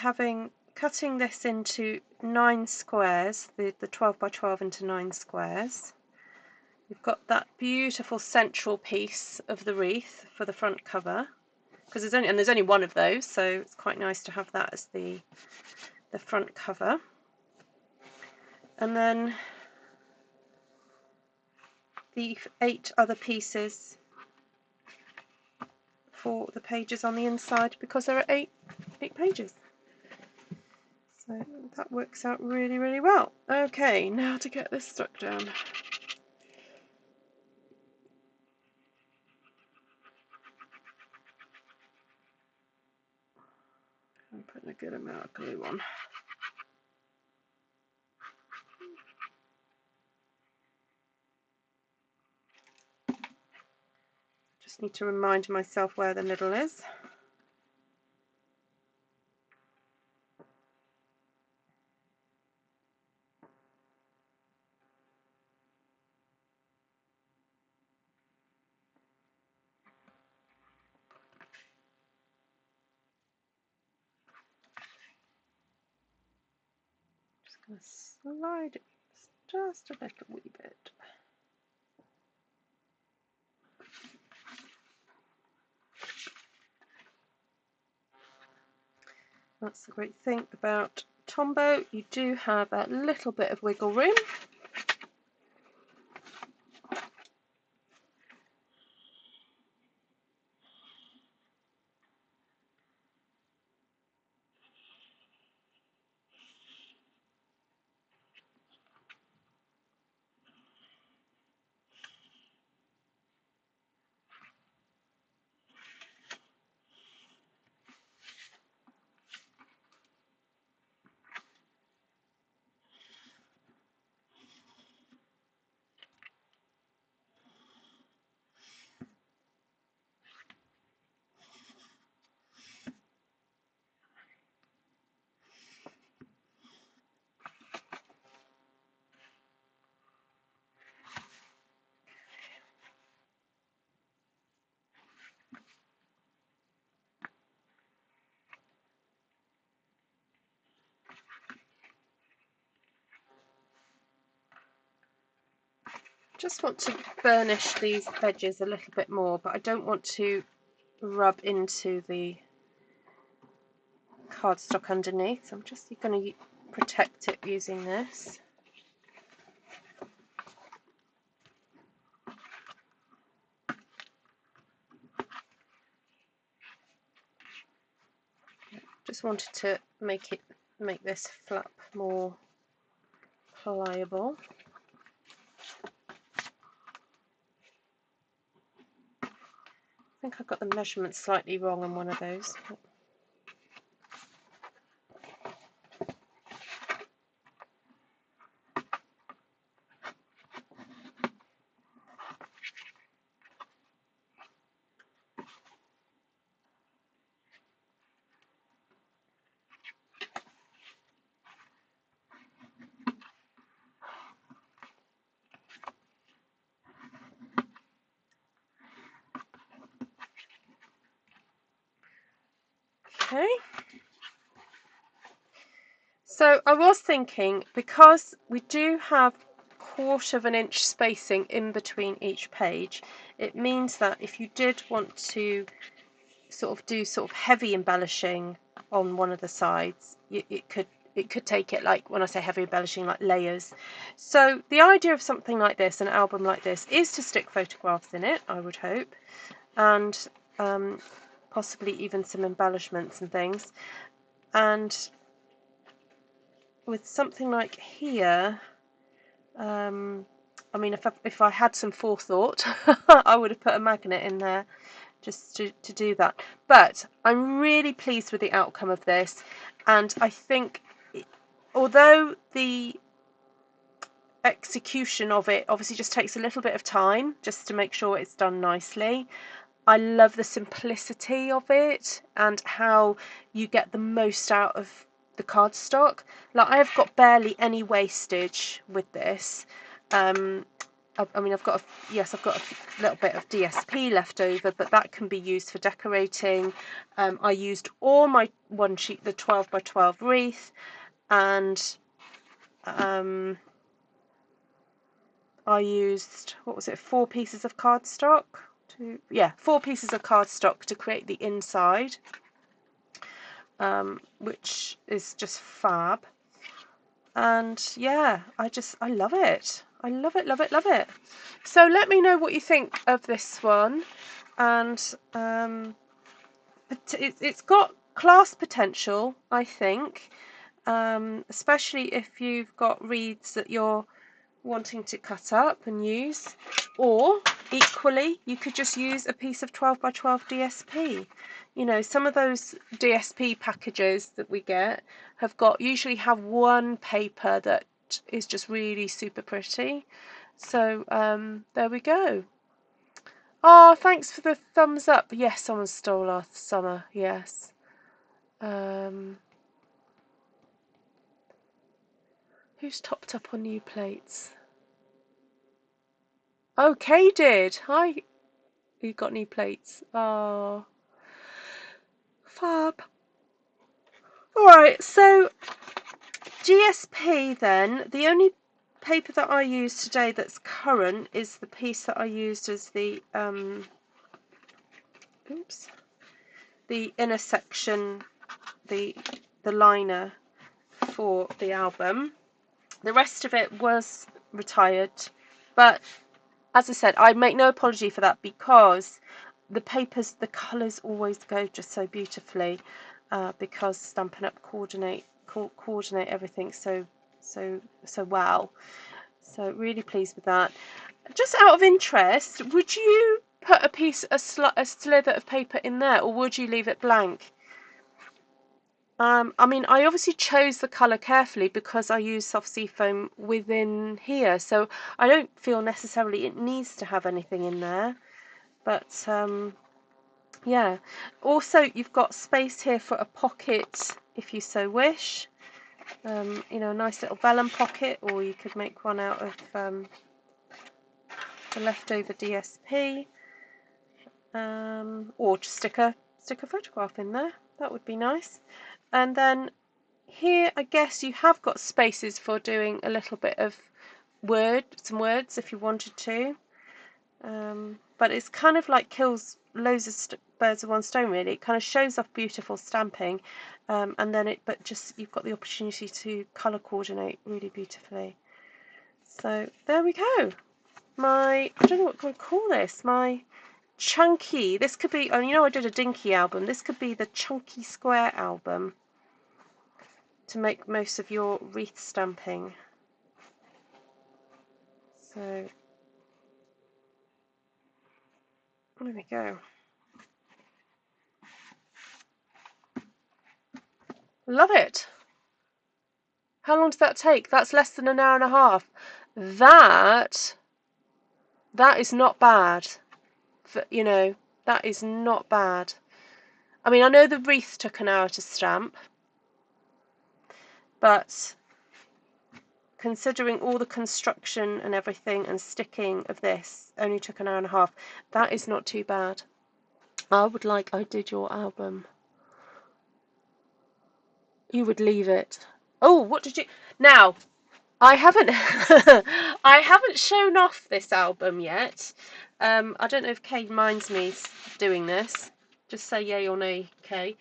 cutting this into 9 squares, the 12 by 12 into 9 squares, we've got that beautiful central piece of the wreath for the front cover. Because there's only one of those, so it's quite nice to have that as the front cover. And then the 8 other pieces for the pages on the inside, because there are 8 pages. So that works out really, really well. Okay, now to get this stuck down. I'm putting a good amount of glue on. Just need to remind myself where the middle is. Just going to slide it just a little wee bit. That's the great thing about Tombow, you do have that little bit of wiggle room. Just want to burnish these edges a little bit more, but I don't want to rub into the cardstock underneath. So I'm just going to protect it using this. Just wanted to make this flap more pliable. I think I got the measurement slightly wrong on one of those. Okay. So I was thinking, because we do have 1/4 of an inch spacing in between each page, it means that if you did want to sort of do sort of heavy embellishing on one of the sides, it could take it, like when I say heavy embellishing, like layers. So the idea of something like this, an album like this, is to stick photographs in it, I would hope, and possibly even some embellishments and things. And with something like here, I mean, if I had some forethought, I would have put a magnet in there just to do that. But I'm really pleased with the outcome of this, and I think, although the execution of it obviously just takes a little bit of time just to make sure it's done nicely, I love the simplicity of it and how you get the most out of the cardstock. Like, I have got barely any wastage with this. I mean, I've got a little bit of DSP left over, but that can be used for decorating. I used all my one sheet, the 12 by 12 wreath, and I used, what was it, 4 pieces of cardstock? 4 pieces of cardstock to create the inside, which is just fab. And yeah, I love it. I love it, love it, love it. So let me know what you think of this one. And it's got class potential, I think. especially if you've got wreaths that you're wanting to cut up and use, or equally you could just use a piece of 12 by 12 DSP. You know, some of those DSP packages that we get usually have one paper that is just really super pretty. So there we go. Oh, thanks for the thumbs up. Yes, someone stole our summer. Yes. Who's topped up on new plates? Oh, Kay did. Hi. You got new plates. Oh, fab. Alright, so GSP then, the only paper that I use today that's current is the piece that I used as the inner section, the liner for the album. The rest of it was retired, but as I said, I make no apology for that because the papers, the colours always go just so beautifully, because Stampin' Up coordinate everything so well. So really pleased with that. Just out of interest, would you put a slither of paper in there, or would you leave it blank? I mean, I obviously chose the colour carefully because I use soft seafoam within here, so I don't feel necessarily it needs to have anything in there. But yeah. Also, you've got space here for a pocket if you so wish. You know, a nice little vellum pocket, or you could make one out of the leftover DSP, or just stick a photograph in there. That would be nice. And then here, I guess you have got spaces for doing a little bit of some words if you wanted to. But it's kind of like kills loads of birds with one stone, really. It kind of shows off beautiful stamping, and then you've got the opportunity to colour coordinate really beautifully. So there we go. I don't know what I'm going to call this. My chunky. This could be. Oh, you know, I did a dinky album. This could be the chunky square album to make most of your wreath stamping. So there we go. Love it. How long does that take? That's less than an hour and a half. That is not bad. You know, that is not bad. I mean, I know the wreath took an hour to stamp, but considering all the construction and everything and sticking of this only took an hour and a half, that is not too bad. I did your album. You would leave it. Oh, what did you... Now, I haven't I haven't shown off this album yet. I don't know if Kay minds me doing this. Just say yay or nay, Kay.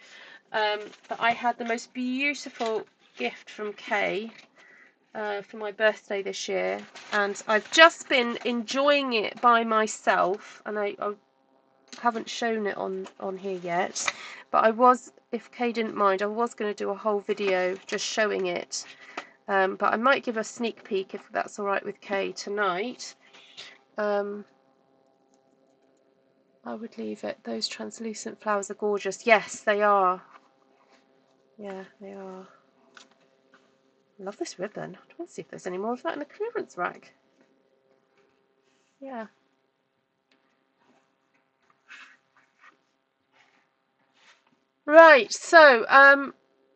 But I had the most beautiful gift from Kay for my birthday this year, and I've just been enjoying it by myself, and I haven't shown it on here yet. But if Kay didn't mind, I was going to do a whole video just showing it. But I might give a sneak peek if that's all right with Kay tonight. I would leave it. Those translucent flowers are gorgeous. Yes, they are. Yeah, they are. I love this ribbon. I want to see if there's any more of that in the clearance rack. Yeah. Right, so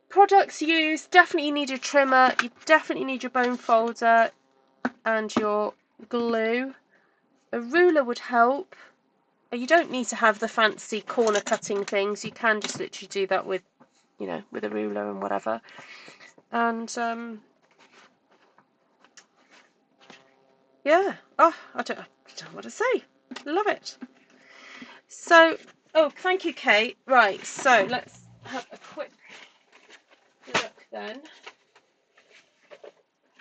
products used. Definitely need your trimmer. You definitely need your bone folder and your glue. A ruler would help. You don't need to have the fancy corner cutting things. You can just literally do that with, you know, with a ruler and whatever. And yeah. Oh, I don't know what to say. Love it. So, oh, thank you, Kate. Right, so let's have a quick look then.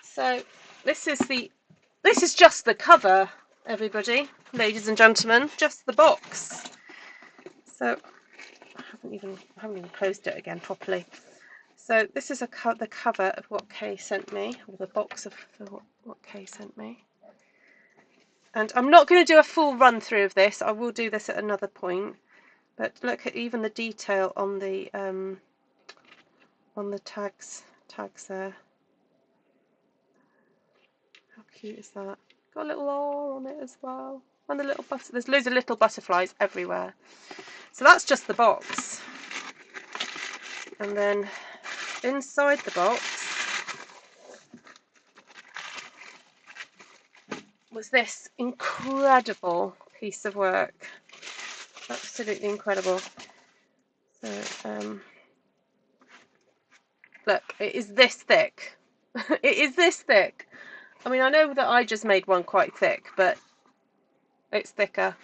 So this is just the cover, everybody, ladies and gentlemen, just the box. So I haven't even closed it again properly. So this is the cover of what Kay sent me, or the box of what Kay sent me. And I'm not going to do a full run through of this. I will do this at another point. But look at even the detail on the tags there. How cute is that? Got a little R on it as well. And the little there's loads of little butterflies everywhere. So that's just the box. And then inside the box was this incredible piece of work. Absolutely incredible. So look, it is this thick. It is this thick. I mean, I know that I just made one quite thick, but it's thicker.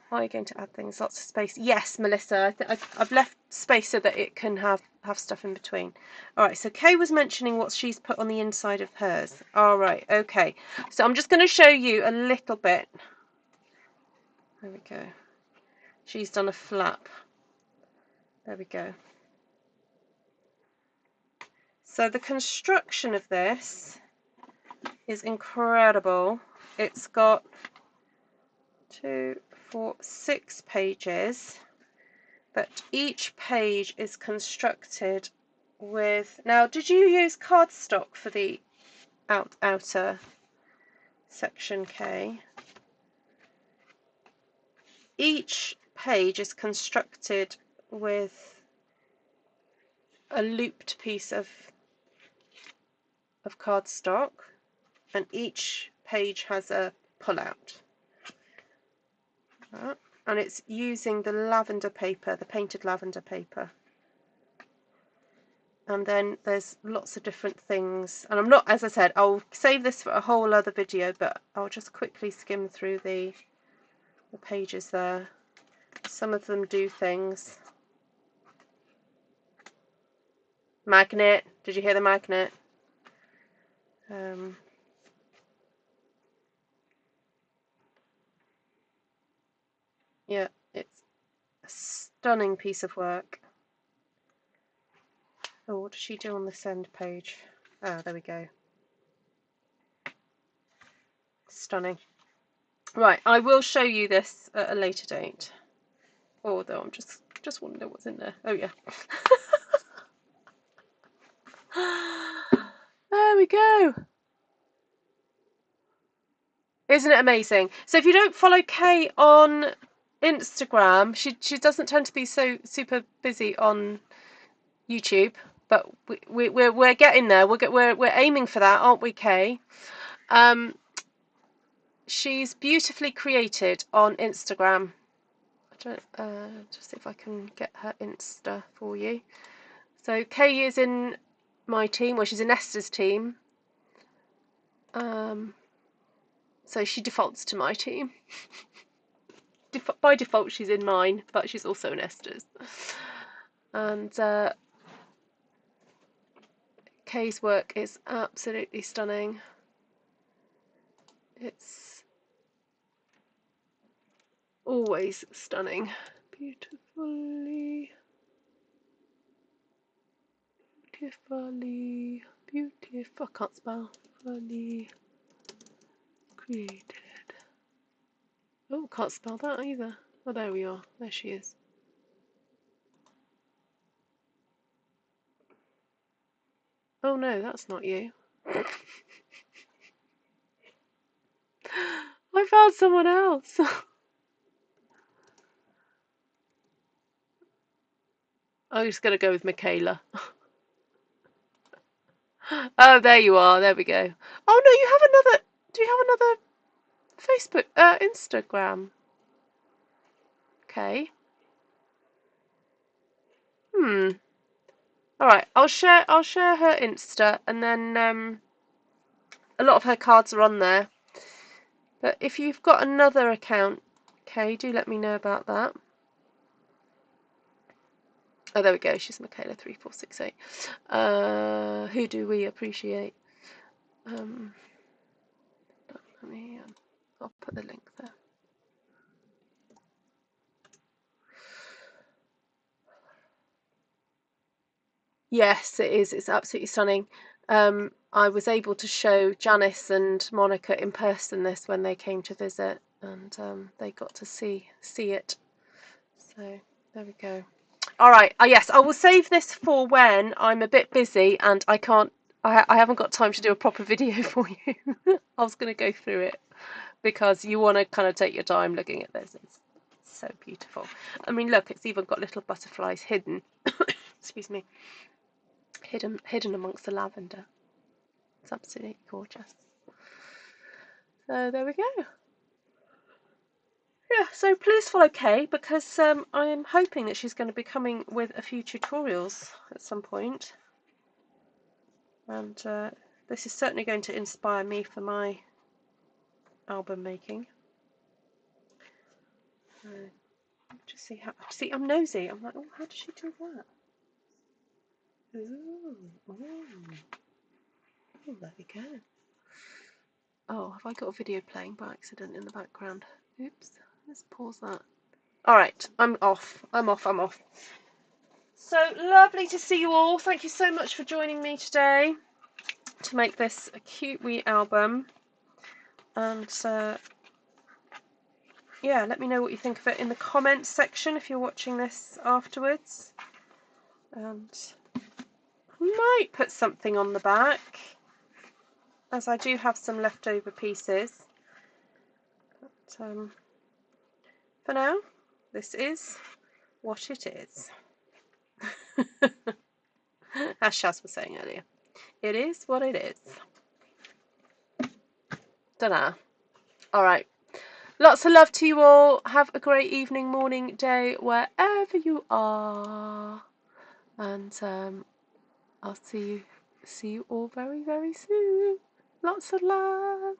Are you going to add things? Lots of space. Yes, Melissa. I've left space so that it can have stuff in between. All right. So Kay was mentioning what she's put on the inside of hers. All right. Okay. So I'm just going to show you a little bit. There we go. She's done a flap. There we go. So the construction of this is incredible. It's got 2, 4, 6 pages, but each page is constructed with... Now, did you use cardstock for the outer section, Kay? Each page is constructed with a looped piece of cardstock, and each page has a pull-out. And it's using the lavender paper, the painted lavender paper. And then there's lots of different things. And I'm not, as I said, I'll save this for a whole other video, but I'll just quickly skim through the pages there. Some of them do things. Magnet. Did you hear the magnet? Yeah, it's a stunning piece of work. Oh, what does she do on the send page? Ah, there we go. Stunning. Right, I will show you this at a later date. Although I'm just want to know what's in there. Oh yeah. There we go. Isn't it amazing? So if you don't follow Kay on Instagram, she doesn't tend to be so super busy on YouTube, but we're getting there. We're aiming for that, aren't we, Kay? She's beautifully created on Instagram. I don't just see if I can get her Insta for you. So Kay is in my team, well, she's in Esther's team. So she defaults to my team. By default, she's in mine, but she's also in Esther's. And Kay's work is absolutely stunning. It's always stunning. Beautifully beautiful. I can't spell. Fully created. Oh, can't spell that either. Oh, there we are. There she is. Oh no, that's not you. I found someone else. I'm just going to go with Michaela. Oh, there you are. There we go. Oh no, you have another. Do you have another Facebook, Instagram? Okay. All right. I'll share her Insta, and then a lot of her cards are on there. But if you've got another account, okay, do let me know about that. Oh, there we go. She's Michaela3468. Who do we appreciate? Let me. I'll put the link there. Yes, it is. It's absolutely stunning. I was able to show Janice and Monica in person this when they came to visit, and they got to see it. So there we go. All right. Yes, I will save this for when I'm a bit busy and I can't. I haven't got time to do a proper video for you. I was going to go through it because you want to kind of take your time looking at this. It's so beautiful. I mean, look, it's even got little butterflies hidden. Excuse me. Hidden amongst the lavender. It's absolutely gorgeous. So there we go. Yeah, so please follow Kay because I am hoping that she's going to be coming with a few tutorials at some point. And this is certainly going to inspire me for my album making. Just see how. See, I'm nosy. I'm like, oh, how does she do that? Ooh, oh, there we go. Oh, have I got a video playing by accident in the background? Oops. Let's pause that. All right, I'm off. I'm off. So lovely to see you all. Thank you so much for joining me today to make this a cute wee album. And yeah, let me know what you think of it in the comments section if you're watching this afterwards. And I might put something on the back, as I do have some leftover pieces. But for now, this is what it is. As Shaz was saying earlier, it is what it is. Dunno. All right. Lots of love to you all. Have a great evening, morning, day, wherever you are. And I'll see you all very, very soon. Lots of love.